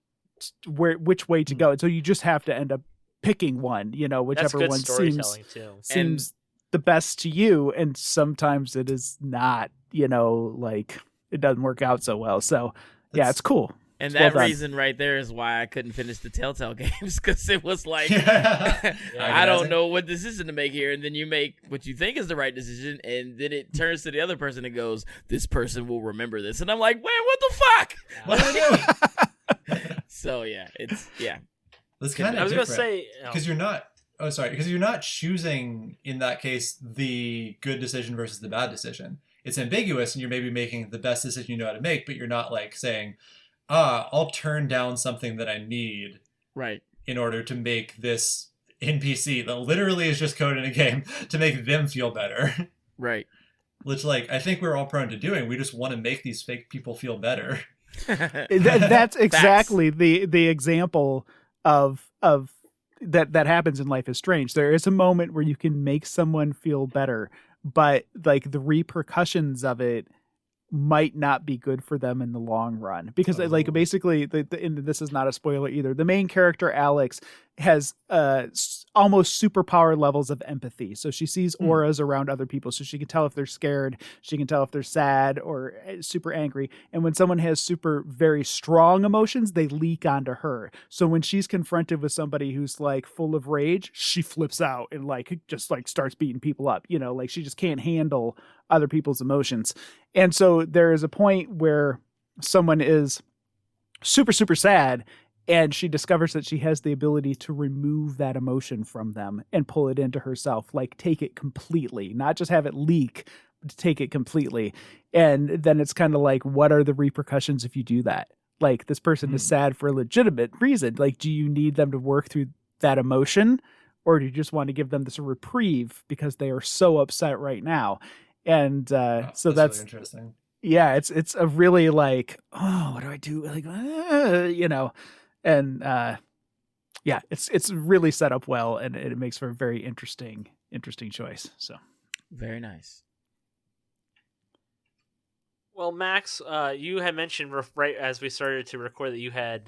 way to go. And so you just have to end up picking one, whichever one seems the best to you. And sometimes it is not, like it doesn't work out so well. So it's cool. And that reason right there is why I couldn't finish the Telltale games, because it was like, I don't know what decision to make here. And then you make what you think is the right decision, and then it turns to the other person and goes, this person will remember this. And I'm like, wait, what the fuck? What am I doing? So, it's. That's kind of I was going to say... Because you're not choosing, in that case, the good decision versus the bad decision. It's ambiguous, and you're maybe making the best decision you know how to make, but you're not like saying... I'll turn down something that I need in order to make this NPC that literally is just code in a game to make them feel better. Right. Which, like, I think we're all prone to doing. We just want to make these fake people feel better. That's exactly the example of that happens in Life is Strange. There is a moment where you can make someone feel better, but like the repercussions of it might not be good for them in the long run, because like basically and this is not a spoiler either, the main character Alex has almost superpower levels of empathy. So she sees auras around other people, so she can tell if they're scared, she can tell if they're sad or super angry. And when someone has very strong emotions, they leak onto her. So when she's confronted with somebody who's like full of rage, she flips out and like just like starts beating people up, like she just can't handle other people's emotions. And so there is a point where someone is super, super sad, and she discovers that she has the ability to remove that emotion from them and pull it into herself, like take it completely, not just have it leak, but to take it completely. And then it's kind of like, what are the repercussions if you do that? Like, this person is sad for a legitimate reason. Like, do you need them to work through that emotion, or do you just want to give them this reprieve because they are so upset right now? And so that's really interesting. Yeah, it's a really like, oh, what do I do? Like, and it's really set up well, and it makes for a very interesting choice. So very nice. Well, Max, you had mentioned right as we started to record that you had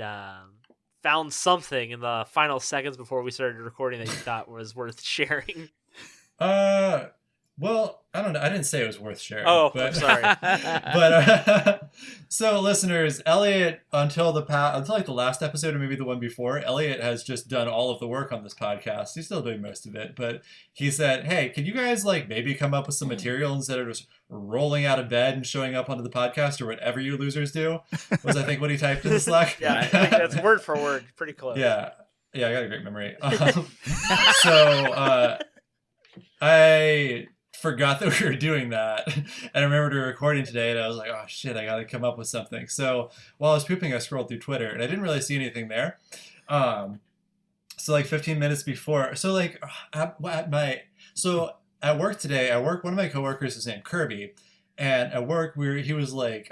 found something in the final seconds before we started recording that you thought was worth sharing. Well, I don't know. I didn't say it was worth sharing. Oh, but, I'm sorry. But so, listeners, Elliot, until like the last episode or maybe the one before, Elliot has just done all of the work on this podcast. He's still doing most of it, but he said, "Hey, can you guys like maybe come up with some material instead of just rolling out of bed and showing up onto the podcast or whatever you losers do?" Was I think what he typed in the Slack? Yeah, I think that's word for word, pretty close. Yeah, I got a great memory. So I forgot that we were doing that, and I remembered we were recording today, and I was like, oh shit, I gotta come up with something. So while I was pooping, I scrolled through Twitter, and I didn't really see anything there, So like 15 minutes before. So like at work today, one of my coworkers is named Kirby. And at work, he was like,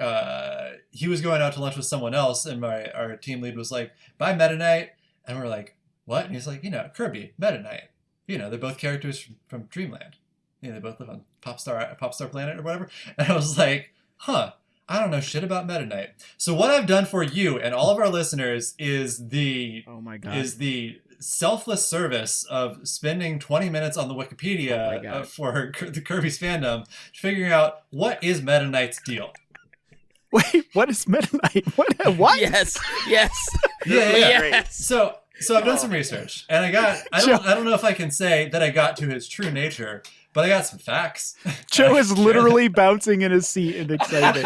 he was going out to lunch with someone else, and our team lead was like, "Bye, Meta Knight," and we're like, "What?" And he's like, Kirby, Meta Knight. They're both characters from Dreamland. They both live on Popstar Planet or whatever. And I was like, "Huh, I don't know shit about Meta Knight." So what I've done for you and all of our listeners is the selfless service of spending 20 minutes on the Wikipedia for the Kirby's fandom, figuring out what is Meta Knight's deal. Wait, what is Meta Knight? What? Yes. Yeah. So I've done some research, and I don't know if I can say that I got to his true nature, but I got some facts. Joe is literally bouncing in his seat and excited.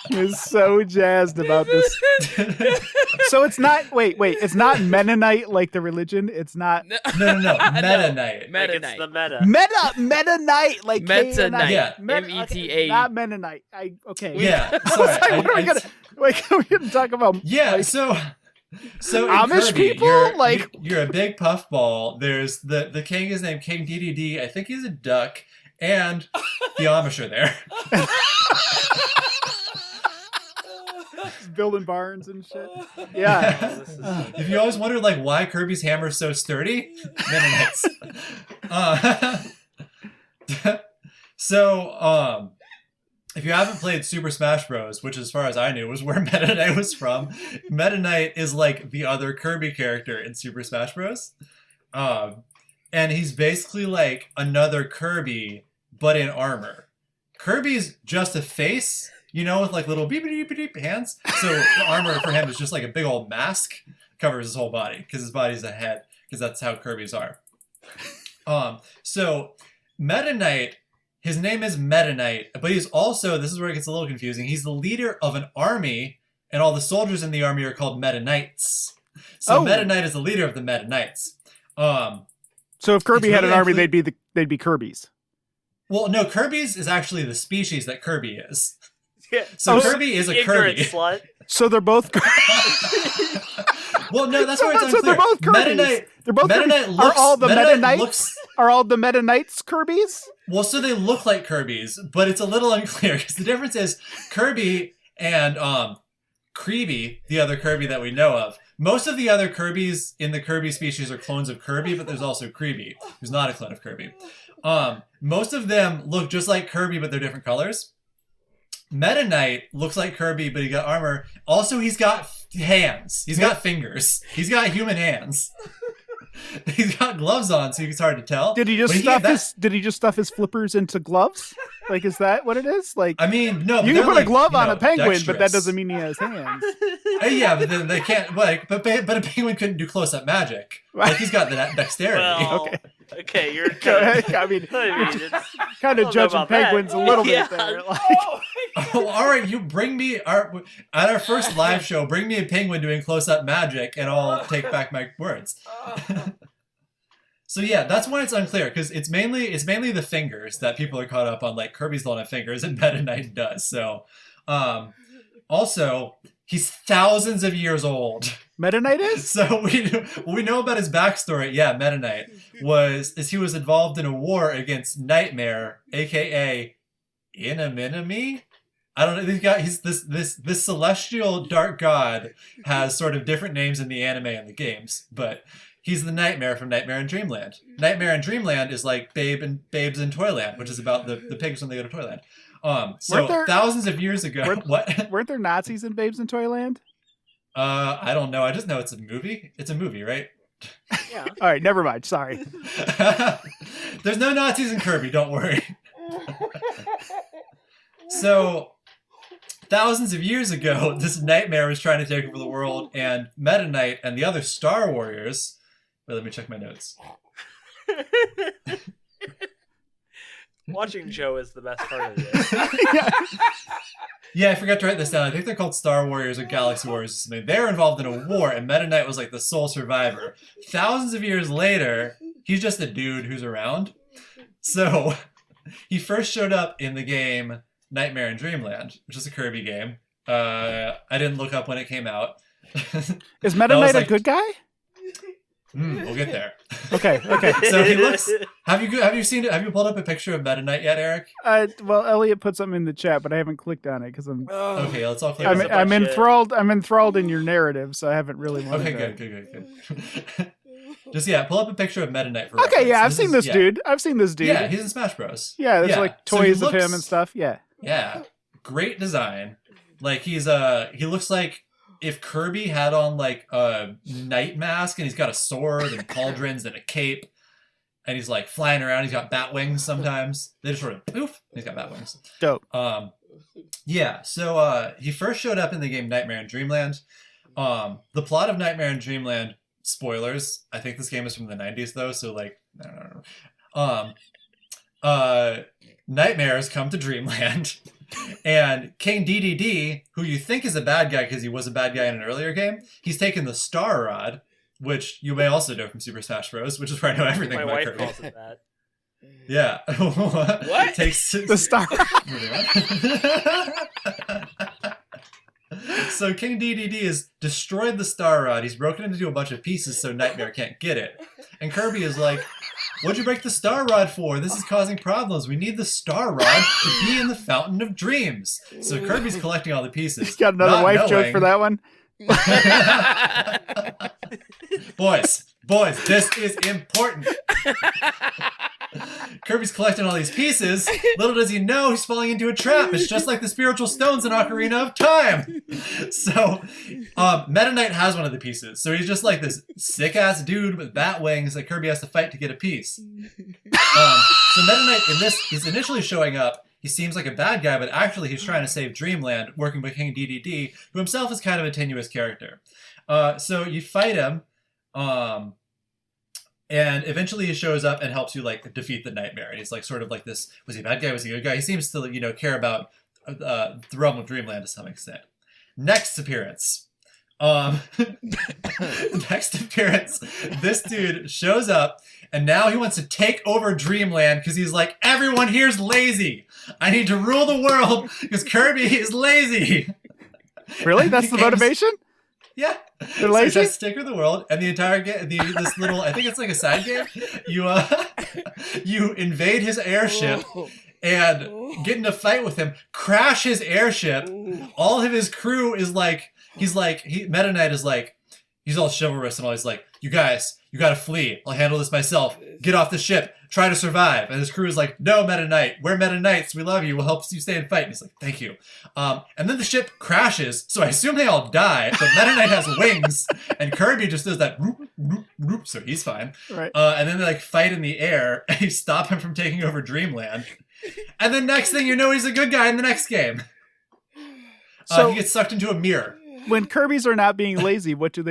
He is so jazzed about this. So it's not, it's not Mennonite like the religion. It's not. No. Meta Knight. Meta Knight. The Meta Knight, like Meta Knight. Yeah. META. Not Mennonite. Okay. Yeah. Sorry. We're gonna talk about. Yeah. So Amish Kirby, people, you're a big puffball. There's the king is named King DDD. I think he's a duck, and the Amish are there. Building barns and shit. Yeah. If you always wondered why Kirby's hammer is so sturdy, Mennonites. If you haven't played Super Smash Bros., which as far as I knew was where Meta Knight was from, Meta Knight is like the other Kirby character in Super Smash Bros. And he's basically like another Kirby, but in armor. Kirby's just a face, with like little beep beep beep hands. So the armor for him is just like a big old mask, covers his whole body, because his body's a head, because that's how Kirby's are. So Meta Knight, his name is Meta Knight, but he's also, this is where it gets a little confusing, he's the leader of an army, and all the soldiers in the army are called Meta Knights. So Meta Knight is the leader of the Meta Knights. So if Kirby had an army, they'd be Kirby's. Well, no, Kirby's is actually the species that Kirby is. Yeah. So Kirby is a Kirby. Slut. So they're both. Well, no, that's where it's unclear. So they're both Kirby's. Meta Knight looks. Are all the Meta Knights? Are all the Meta Knights Kirby's? Well, so they look like Kirby's, but it's a little unclear because the difference is Kirby and Creeby, the other Kirby that we know of. Most of the other Kirbys in the Kirby species are clones of Kirby, but there's also Creeby, who's not a clone of Kirby. Most of them look just like Kirby, but they're different colors. Meta Knight looks like Kirby, but he got armor. Also, he's got hands. He's got fingers. He's got human hands. He's got gloves on, so it's hard to tell. Did he just stuff his flippers into gloves? Like, is that what it is? Like, I mean, no. You can put a glove on a penguin, but that doesn't mean he has hands. Yeah, but then they can't. But a penguin couldn't do close-up magic. Like, he's got the dexterity. Well, okay, you're. I mean, kind of judging penguins a little bit there. Like. Oh, all right, you bring me at our first live show. Bring me a penguin doing close-up magic, and I'll take back my words. So yeah, that's why it's unclear, because it's mainly the fingers that people are caught up on. Like, Kirby's don't have fingers, and Meta Knight does. So, also he's thousands of years old. Meta Knight is? So we know about his backstory. Yeah, Meta Knight he was involved in a war against Nightmare, aka Inamine. I don't know. He's this celestial dark god has sort of different names in the anime and the games, but he's the Nightmare from Nightmare in Dreamland. Nightmare in Dreamland is like Babes in Toyland, which is about the pigs when they go to Toyland. Thousands of years ago, weren't there Nazis in Babes in Toyland? I don't know. I just know it's a movie. It's a movie, right? Yeah. All right, never mind. Sorry. There's no Nazis in Kirby. Don't worry. So, thousands of years ago, this Nightmare was trying to take over the world, and Meta Knight and the other Star Warriors. Wait, let me check my notes. Watching Joe is the best part of this. Yeah, I forgot to write this down. I think they're called Star Warriors or Galaxy Warriors or something. They're involved in a war, and Meta Knight was like the sole survivor. Thousands of years later, he's just a dude who's around. So, he first showed up in the game Nightmare in Dreamland, which is a Kirby game. I didn't look up when it came out. Is Meta Knight a good guy? We'll get there. Okay. So he looks. Have you seen it? Have you pulled up a picture of Meta Knight yet, Eric? Well, Elliot put something in the chat, but I haven't clicked on it because Okay, let's all click. I'm enthralled. I'm enthralled in your narrative, so I haven't really wanted. Okay, good. Just pull up a picture of Meta Knight for Okay, reference. I've seen this dude. I've seen this dude. Yeah, he's in Smash Bros. Yeah, there's like toys of him and stuff. Yeah. Yeah, great design. Like he looks like if Kirby had on like a knight mask and he's got a sword and pauldrons and a cape and he's like flying around. He's got bat wings sometimes. They just sort of poof. He's got bat wings. Dope. Yeah. So he first showed up in the game Nightmare in Dreamland. The plot of Nightmare in Dreamland. Spoilers. I think this game is from the 90s though. So like I don't know. Nightmares come to Dreamland. And King DDD, who you think is a bad guy because he was a bad guy in an earlier game, he's taken the Star Rod, which you may also know from Super Smash Bros., which is where I know everything about Kirby. My wife calls it that. Yeah. What? Takes the Star So King DDD has destroyed the Star Rod. He's broken it into a bunch of pieces so Nightmare can't get it. And Kirby is like, what'd you break the Star Rod for? This is causing problems. We need the Star Rod to be in the Fountain of Dreams. So Kirby's collecting all the pieces. He's got another wife joke for that one. Boys, this is important. Kirby's collecting all these pieces. Little does he know he's falling into a trap. It's just like the spiritual stones in Ocarina of Time. So, Meta Knight has one of the pieces. So he's just like this sick-ass dude with bat wings that Kirby has to fight to get a piece. So Meta Knight in this is initially showing up. He seems like a bad guy, but actually he's trying to save Dreamland, working with King DDD, who himself is kind of a tenuous character. So you fight him. And eventually he shows up and helps you like defeat the Nightmare. And he's like sort of like this, was he a bad guy? Was he a good guy? He seems to, care about the realm of Dreamland to some extent. Next appearance. This dude shows up and now he wants to take over Dreamland because he's like, everyone here's lazy. I need to rule the world because Kirby is lazy. Really? That's the motivation? Yeah. They're lazy? So he tries to take over the world, and the entire game, this little, I think it's like a side game, you invade his airship and get in a fight with him, crash his airship. All of his crew is like, Meta Knight is like, he's all chivalrous and all, he's like, you guys, you gotta flee. I'll handle this myself. Get off the ship. Try to survive. And his crew is like, no, Meta Knight. We're Meta Knights. We love you. We'll help you stay and fight. And he's like, thank you. And then the ship crashes. So I assume they all die. But Meta Knight has wings. And Kirby just does that whoop, whoop, whoop. So he's fine. Right. And then they like fight in the air. And you stop him from taking over Dreamland. And then next thing you know, he's a good guy in the next game. So he gets sucked into a mirror. When Kirby's are not being lazy, what do?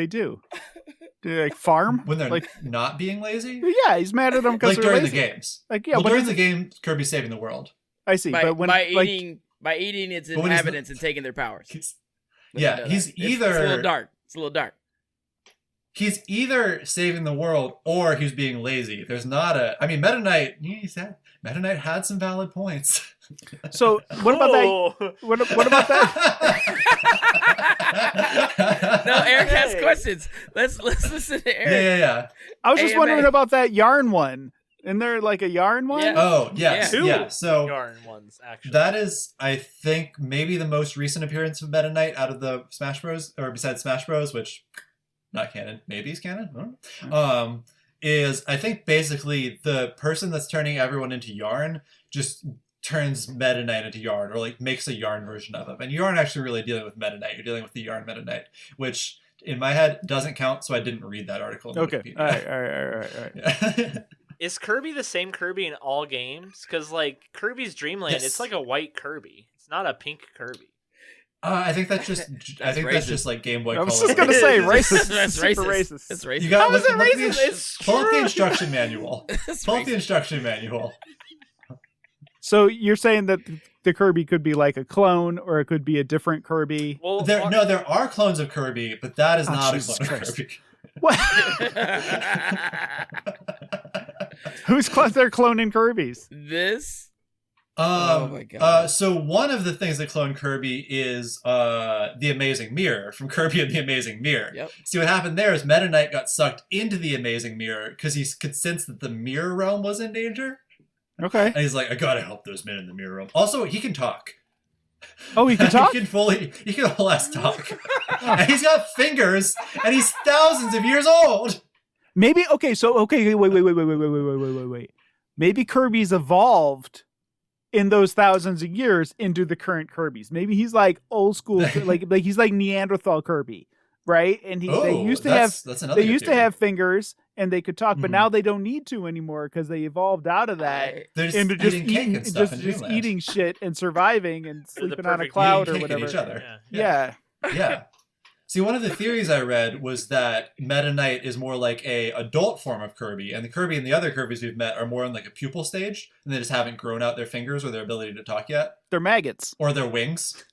Do they like farm? When they're like not being lazy? Yeah, he's mad at them because like they're during lazy. the games. Like yeah, well, during the game, Kirby's saving the world. I see, by, but when by eating its inhabitants and taking their powers. He's either it's a little dark. It's a little dark. He's either saving the world or he's being lazy. There's not a. I mean, Meta Knight. Meta Knight had some valid points. So what about that? What about that? No, Eric has questions. Let's listen to Eric. Yeah. I was just wondering about that yarn one. Isn't there like a yarn one? Yeah. Oh, yes. Yeah. So yarn ones, actually. That is, I think, maybe the most recent appearance of Meta Knight out of the Smash Bros. Or besides Smash Bros, which not canon. Maybe it's canon. I don't know. Is I think basically the person that's turning everyone into yarn just turns Meta Knight into yarn, or like makes a yarn version of him. And you aren't actually really dealing with Meta Knight. You're dealing with the yarn Meta Knight, which in my head doesn't count. So I didn't read that article. In okay. Wikipedia. All right. Yeah. Is Kirby the same Kirby in all games? Because like Kirby's Dream Land, it's like a white Kirby. It's not a pink Kirby. I think that's just. That's just like Game Boy Color. I was just gonna say racist. That's super racist. It's racist. You got How is it racist? It's pull up the true. instruction manual. Pull up the instruction manual. So you're saying that the Kirby could be like a clone, or it could be a different Kirby? Well, there are clones of Kirby, but that is not a Jesus clone Christ. of Kirby. What? Who's they're cloning Kirby's? This Oh my god. So one of the things that clone Kirby is the Amazing Mirror from Kirby and the Amazing Mirror. Yep. See, what happened there is Meta Knight got sucked into the Amazing Mirror because he could sense that the Mirror Realm was in danger. Okay. And he's like, I gotta help those men in the Mirror Realm. Also, he can talk. Oh, he can talk? he can whole ass talk. And he's got fingers, and he's thousands of years old. Maybe, wait. Maybe Kirby's evolved in those thousands of years into the current Kirbys. Maybe he's like old school, like he's like Neanderthal Kirby, right? And they used to have fingers and they could talk, but now they don't need to anymore because they evolved out of that into just eating shit and surviving and sleeping on a cloud or whatever. Each other. Yeah. See, one of the theories I read was that Meta Knight is more like a adult form of Kirby, and the Kirby and the other Kirbys we've met are more in like a pupal stage, and they just haven't grown out their fingers or their ability to talk yet. They're maggots. Or their wings.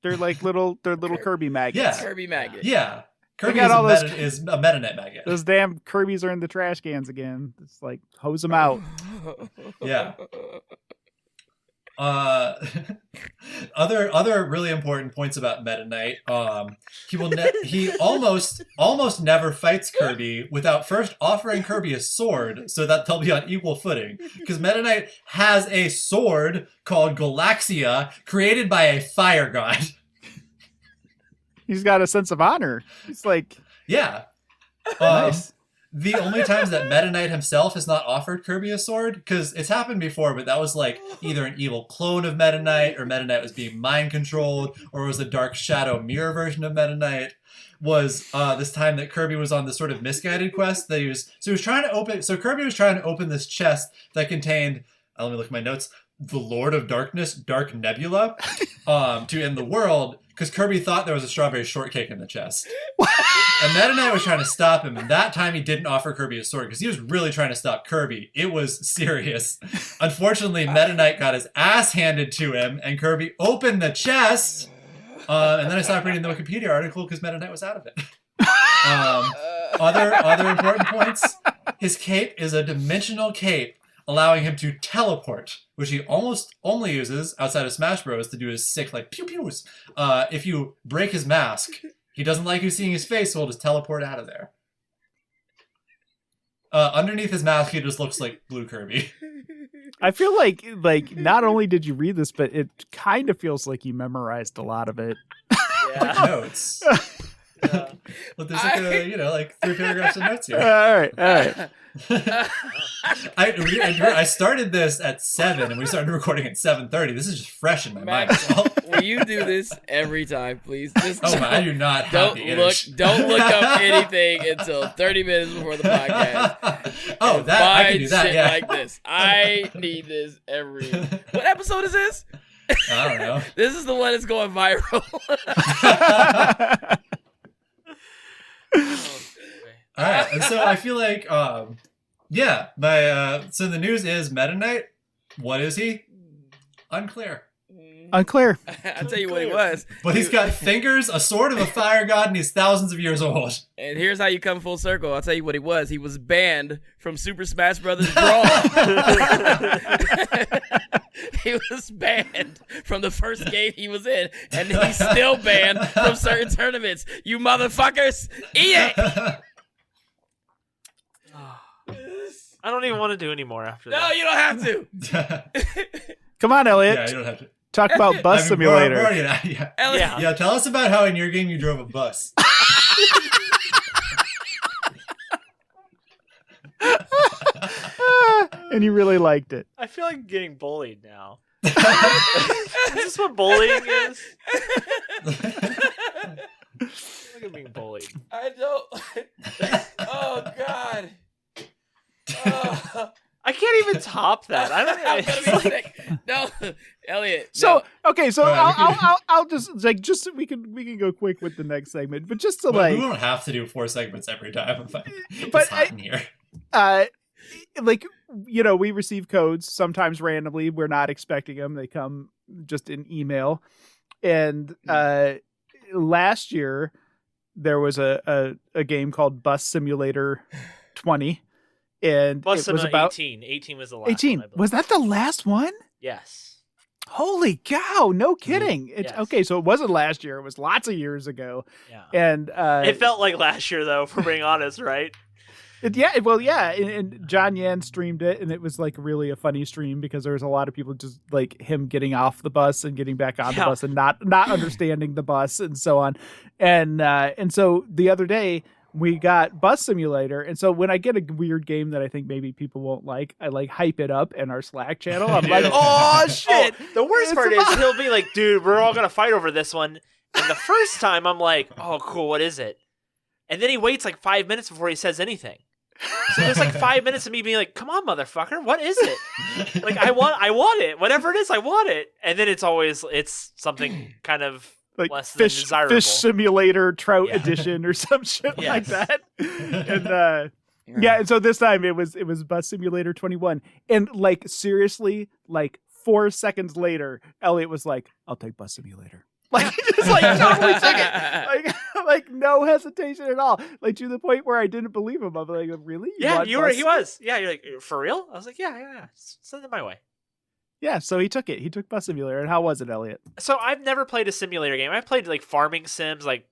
They're like little Kirby maggots. Yeah. Kirby maggot. Yeah. Kirby is a Meta Knight maggot. Those damn Kirbys are in the trash cans again. It's like, hose them out. Yeah. Other really important points about Meta Knight. He almost never fights Kirby without first offering Kirby a sword so that they'll be on equal footing. Because Meta Knight has a sword called Galaxia, created by a fire god. He's got a sense of honor. He's like, yeah. Nice. The only times that Meta Knight himself has not offered Kirby a sword, because it's happened before, but that was like either an evil clone of Meta Knight, or Meta Knight was being mind controlled, or it was a Dark Shadow mirror version of Meta Knight, was this time that Kirby was on this sort of misguided quest that Kirby was trying to open this chest that contained, let me look at my notes, the Lord of Darkness, Dark Nebula, to end the world, because Kirby thought there was a strawberry shortcake in the chest. And Meta Knight was trying to stop him, and that time he didn't offer Kirby a sword, because he was really trying to stop Kirby. It was serious. Unfortunately, Meta Knight got his ass handed to him, and Kirby opened the chest, and then I stopped reading the Wikipedia article because Meta Knight was out of it. Other important points, his cape is a dimensional cape, allowing him to teleport, which he almost only uses outside of Smash Bros. To do his sick, like, pew-pews. If you break his mask, he doesn't like you seeing his face, so he'll just teleport out of there. Underneath his mask, he just looks like Blue Kirby. I feel like not only did you read this, but it kind of feels like you memorized a lot of it. Yeah. Notes. Yeah. But there's like 3 paragraphs of notes here. All right. I started this at 7 and we started recording at 7:30. This is just fresh in my mind. Will you do this every time, please? I do not have the energy. Don't look up anything until 30 minutes before the podcast. I can do that. Yeah, like this. I need this every. What episode is this? I don't know. This is the one that's going viral. All right, and so I feel like, so the news is Meta Knight. What is he? Unclear. I'll tell you what he was. But he's got fingers, a sword of a fire god, and he's thousands of years old. And here's how you come full circle. I'll tell you what he was. He was banned from Super Smash Brothers Brawl. He was banned from the first game he was in, and he's still banned from certain tournaments. You motherfuckers, eat it! I don't even want to do any more after that. No, you don't have to. Come on, Elliot. Yeah, you don't have to. Talk about bus simulator. Yeah, tell us about how in your game you drove a bus. And you really liked it. I feel like getting bullied now. Is this what bullying is? I feel like I'm being bullied. I don't. Oh, God. I can't even top that. I don't know. I'm gonna be sick. No, Elliot. So no. okay, so I'll just so we can go quick with the next segment, but just to we don't have to do 4 segments every time. It's hot in here. We receive codes sometimes randomly. We're not expecting them. They come just in email. And last year there was a game called Bus Simulator 20. And Bus it was about 18. 18 was the last 18. one, Was that the last one? Yes. Holy cow! No kidding. Yes. Okay, so it wasn't last year. It was lots of years ago. Yeah. And it felt like last year, though, for being honest, right? And John Yan streamed it, and it was like really a funny stream because there was a lot of people just like him getting off the bus and getting back on the bus and not understanding the bus and so on. And so the other day we got Bus Simulator, and so when I get a weird game that I think maybe people won't like, I like hype it up in our Slack channel. I'm like, oh shit! The worst part is he'll be like, dude, we're all gonna fight over this one. And the first time I'm like, oh cool, what is it? And then he waits like 5 minutes before he says anything. So there's like 5 minutes of me being like, come on, motherfucker, what is it? Like, I want it. Whatever it is, I want it. And then it's something kind of like less than desirable. Fish Simulator Trout Edition or some shit like that. And and so this time it was Bus Simulator 21. And like seriously, like 4 seconds later, Elliot was like, I'll take Bus Simulator. Like just like totally took it. Like no hesitation at all. Like to the point where I didn't believe him. I'm like, really? Yeah, he was. Yeah, you're like, for real? I was like, yeah. Send it my way. Yeah, so he took it. He took Bus Simulator. And how was it, Elliot? So I've never played a simulator game. I've played like farming sims, like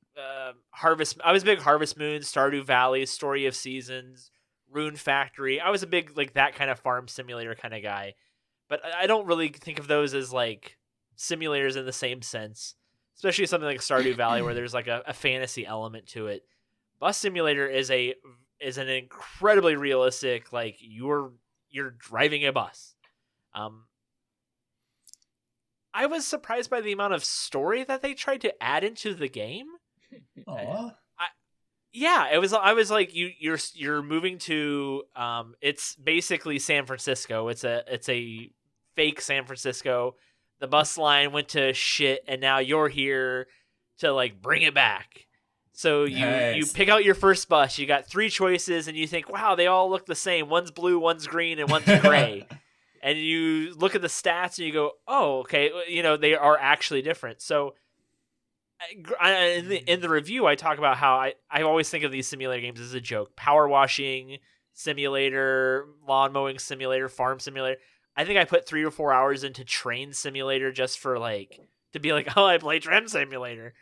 Harvest. I was a big Harvest Moon, Stardew Valley, Story of Seasons, Rune Factory. I was a big like that kind of farm simulator kind of guy. But I don't really think of those as like simulators in the same sense. Especially something like Stardew Valley where there's like a fantasy element to it. Bus Simulator is an incredibly realistic, like you're driving a bus. I was surprised by the amount of story that they tried to add into the game. Aww. I was like you're moving to it's basically San Francisco. It's a fake San Francisco. The bus line went to shit, and now you're here to like bring it back. So you pick out your first bus. You got 3 choices, and you think, wow, they all look the same. One's blue, one's green, and one's gray. And you look at the stats, and you go, oh, okay, they are actually different. So in the review, I talk about how I always think of these simulator games as a joke. Power washing simulator, lawn mowing simulator, farm simulator. I think I put 3 or 4 hours into Train Simulator just for like to be like, oh, I play Train Simulator.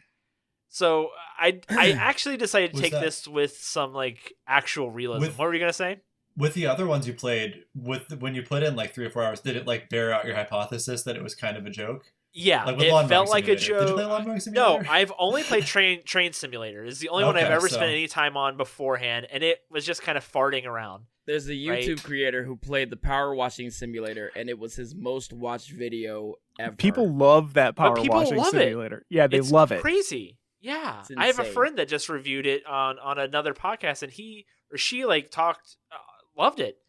So I actually decided to take this with some like actual realism. What were you gonna say? With the other ones you played, when you put in like 3 or 4 hours, did it like bear out your hypothesis that it was kind of a joke? Yeah, like with it felt like a joke. Did you play Lawn Mowing Simulator? No, I've only played Train Simulator. It's the only one I've ever spent any time on beforehand, and it was just kind of farting around. There's a YouTube creator who played the power washing simulator, and it was his most watched video ever. People love that power washing simulator. Yeah, they love it. Crazy. Yeah, I have a friend that just reviewed it on another podcast, and he or she like talked, loved it.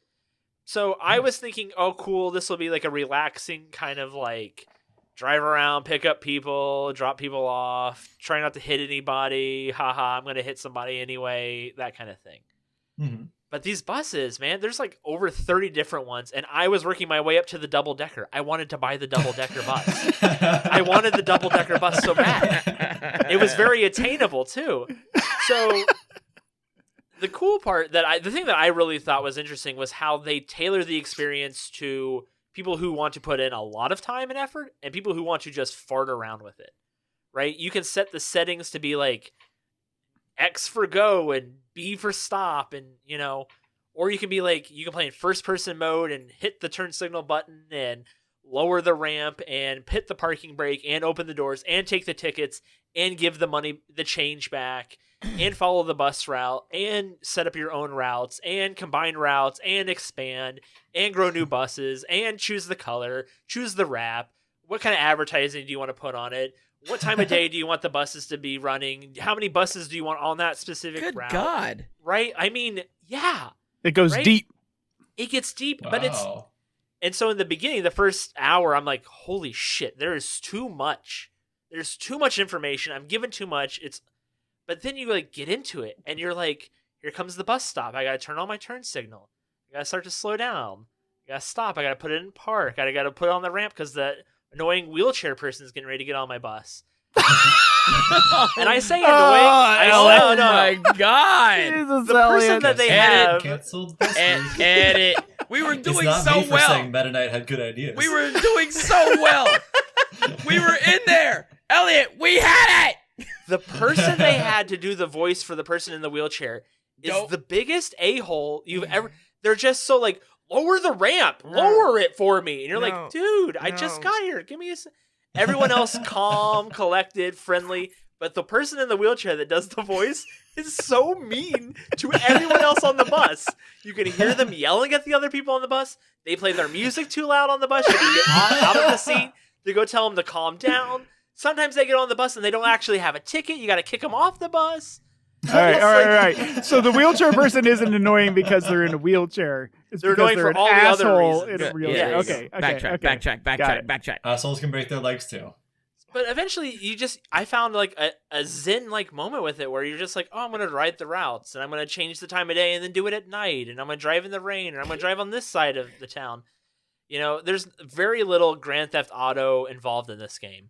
So I was thinking, oh, cool, this will be like a relaxing kind of like drive around, pick up people, drop people off, try not to hit anybody. Haha, I'm gonna hit somebody anyway. That kind of thing. Mm-hmm. But these buses, man, there's like over 30 different ones, and I was working my way up to the double-decker. I wanted to buy the double-decker bus. I wanted the double-decker bus so bad. It was very attainable, too. So the cool part, the thing that I really thought was interesting was how they tailor the experience to people who want to put in a lot of time and effort and people who want to just fart around with it, right? You can set the settings to be like X for go and B for stop, and or you can be like, you can play in first person mode and hit the turn signal button and lower the ramp and hit the parking brake and open the doors and take the tickets and give the change back and follow the bus route and set up your own routes and combine routes and expand and grow new buses and choose the color, choose the wrap. What kind of advertising do you want to put on it? What time of day do you want the buses to be running? How many buses do you want on that specific route? Good God. Right? I mean, yeah. It goes deep. It gets deep, Wow. but it's... And so in the beginning, the first hour, I'm like, holy shit, there is too much. There's too much information. I'm given too much. But then you like get into it, and you're like, here comes the bus stop. I got to turn on my turn signal. I got to start to slow down. I got to stop. I got to put it in park. I got to put it on the ramp because the annoying wheelchair person is getting ready to get on my bus. And I say annoying. Oh my God! Jesus, the person that they have. Canceled this week. Edit. We were doing it's not so me for well. saying Meta Knight had good ideas. We were doing so well. We were in there. Elliot, we had it. The person they had to do the voice for the person in the wheelchair is the biggest a-hole you've ever. They're just so like, lower the ramp, lower it for me. And you're like, dude, I just got here. Give me a Everyone else calm, collected, friendly. But the person in the wheelchair that does the voice is so mean to everyone else on the bus. You can hear them yelling at the other people on the bus. They play their music too loud on the bus. You can get out of the seat to go tell them to calm down. Sometimes they get on the bus and they don't actually have a ticket. You got to kick them off the bus. All right. So the wheelchair person isn't annoying because they're in a wheelchair. It's they're because annoying they're for all the other reasons. in a wheelchair. Yeah, Okay. Backtrack. Assholes can break their legs too. But eventually, I found like a zen-like moment with it where you're just like, oh, I'm going to ride the routes, and I'm going to change the time of day and then do it at night, and I'm going to drive in the rain, and I'm going to drive on this side of the town. You know, there's very little Grand Theft Auto involved in this game,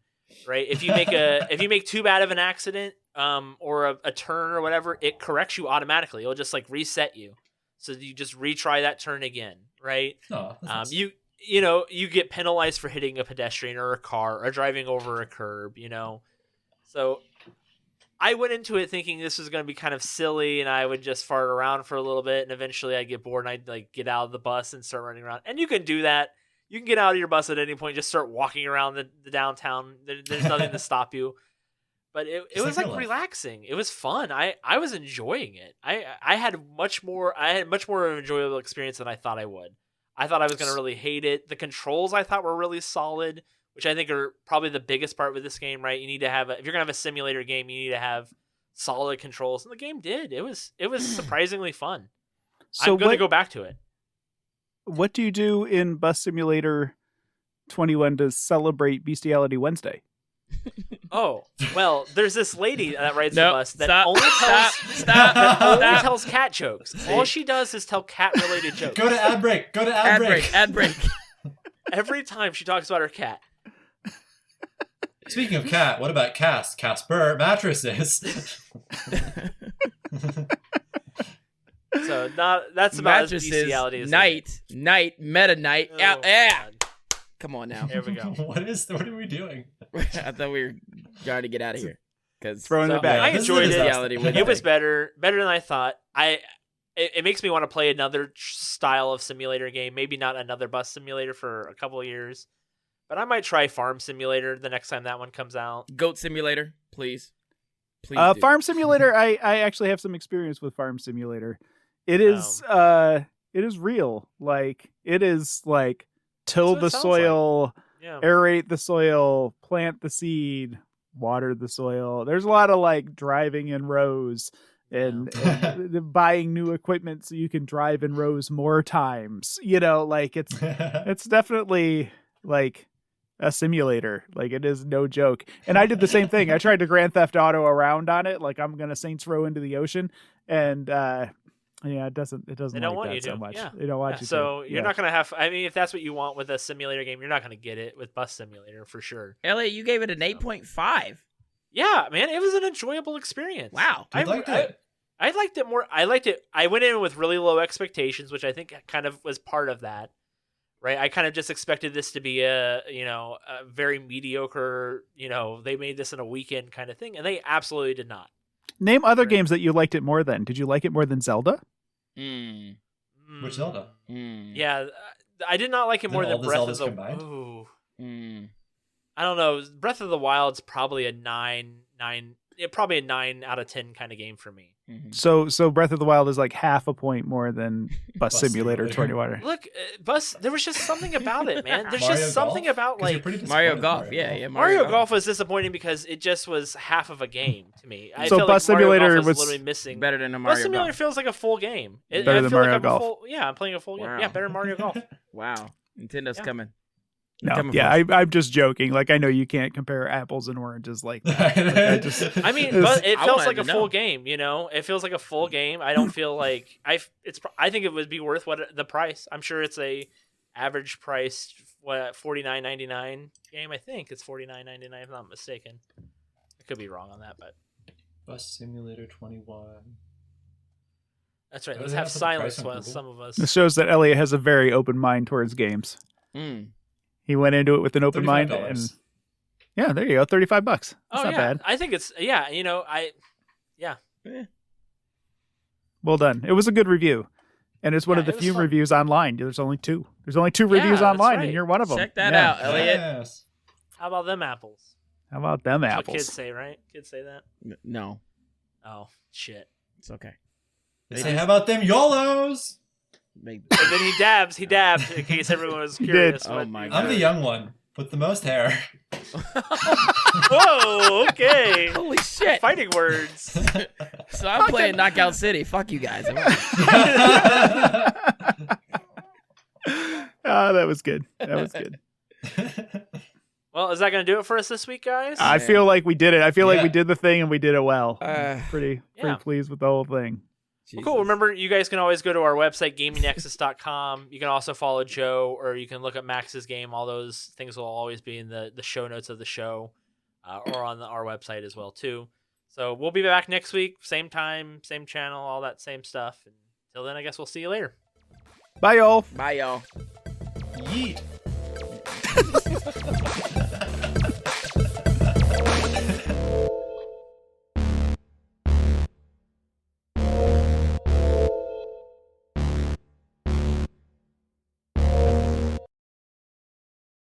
right? If you make too bad of an accident, or a turn or whatever, it corrects you automatically. It'll just like reset you, so you just retry that turn again, right? Oh, nice. You get penalized for hitting a pedestrian or a car or driving over a curb, So I went into it thinking this was going to be kind of silly and I would just fart around for a little bit and eventually I'd get bored and I'd like get out of the bus and start running around. And you can do that. You can get out of your bus at any point, just start walking around the downtown. There's nothing to stop you. But it was like relaxing. It was fun. I was enjoying it. I had much more of an enjoyable experience than I thought I would. I thought I was going to really hate it. The controls I thought were really solid, which I think are probably the biggest part with this game, right? You need to have if you're going to have a simulator game, you need to have solid controls. And the game did. It was surprisingly fun. So I'm going to go back to it. What do you do in Bus Simulator 21 to celebrate Bestiality Wednesday? Oh, well, there's this lady that rides the bus that only tells cat jokes. All she does is tell cat-related jokes. Go to ad break. Ad break. Every time she talks about her cat. Speaking of cat, what about Casper mattresses? So that's about mattresses, as bestiality as night, Meta Knight. Oh, yeah. Come on now. There we go. What are we doing? I thought we were trying to get out of here. Throwing it back. I enjoyed it. It was better than I thought. It makes me want to play another style of simulator game. Maybe not another bus simulator for a couple of years, but I might try Farm Simulator the next time that one comes out. Goat Simulator, please. Farm Simulator. I actually have some experience with Farm Simulator. It is real. Like it is like till the soil, aerate the soil, plant the seed, water the soil. There's a lot of like driving in rows and buying new equipment so you can drive in rows more times. Like it's definitely like a simulator. Like it is no joke. And I did the same thing. I tried to Grand Theft Auto around on it. Like I'm gonna Saints Row into the ocean, and it doesn't. They don't want you so much. Yeah. They don't want you. So you're not gonna have. I mean, if that's what you want with a simulator game, you're not gonna get it with Bus Simulator for sure. Elliot, you gave it an 8.5. Yeah, man, it was an enjoyable experience. Wow, I liked it. I liked it more. I liked it. I went in with really low expectations, which I think kind of was part of that. Right, I kind of just expected this to be a very mediocre. They made this in a weekend kind of thing, and they absolutely did not. Name other games that you liked it more than. Did you like it more than Zelda? Which Zelda? Yeah, I did not like it more than Breath of the Wild. I don't know. Breath of the Wild's probably a 9 out of 10 kind of game for me. Mm-hmm. So Breath of the Wild is like half a point more than Bus Simulator 21. Look, there was just something about it, man. There's Mario just something Golf? about like Mario Golf. Yeah. Mario Golf was disappointing because it just was half of a game to me. I so felt Bus like Simulator was literally missing. Better than a Mario Bus Simulator Golf. feels like a full game. Better than Mario Golf. I'm playing a full game. Yeah, better than Mario Golf. Wow, Nintendo's coming. No, I'm just joking. Like I know you can't compare apples and oranges like that. But it feels like a full game. It feels like a full game. I don't feel like I think it would be worth the price. I'm sure it's a average price $49.99 game. I think it's $49.99 if I'm not mistaken. I could be wrong on that, but Bus Simulator 21. That's right. Oh, Let's yeah, have put the silence price on while Google. some of us. This shows that Elliot has a very open mind towards games. He went into it with an open mind, and yeah, there you go, $35. That's not bad. I think it's Well done. It was a good review, and it's one of the few reviews online. There's only two. There's only two reviews online, and you're one of them. Check that out, Elliot. Yes. How about them apples? How about them That's apples? what kids say, right? Kids say that. No, Oh shit. it's okay. They say, how about them YOLOs? And then he dabs in case everyone was He curious. did. Oh my god. I'm the young one with the most hair. Whoa, okay. Holy shit. Fighting words. So I'm playing Knockout City. Fuck you guys. That was good. That was good. Well, is that going to do it for us this week, guys? I feel like we did it. I feel like we did the thing and we did it well. Pretty pleased with the whole thing. Well, cool. Remember, you guys can always go to our website, gamingnexus.com. You can also follow Joe, or you can look at Max's game. All those things will always be in the show notes of the show, or on our website as well, too. So we'll be back next week, same time, same channel, all that same stuff. Until then, I guess we'll see you later. Bye, y'all. Bye, y'all. Yeet.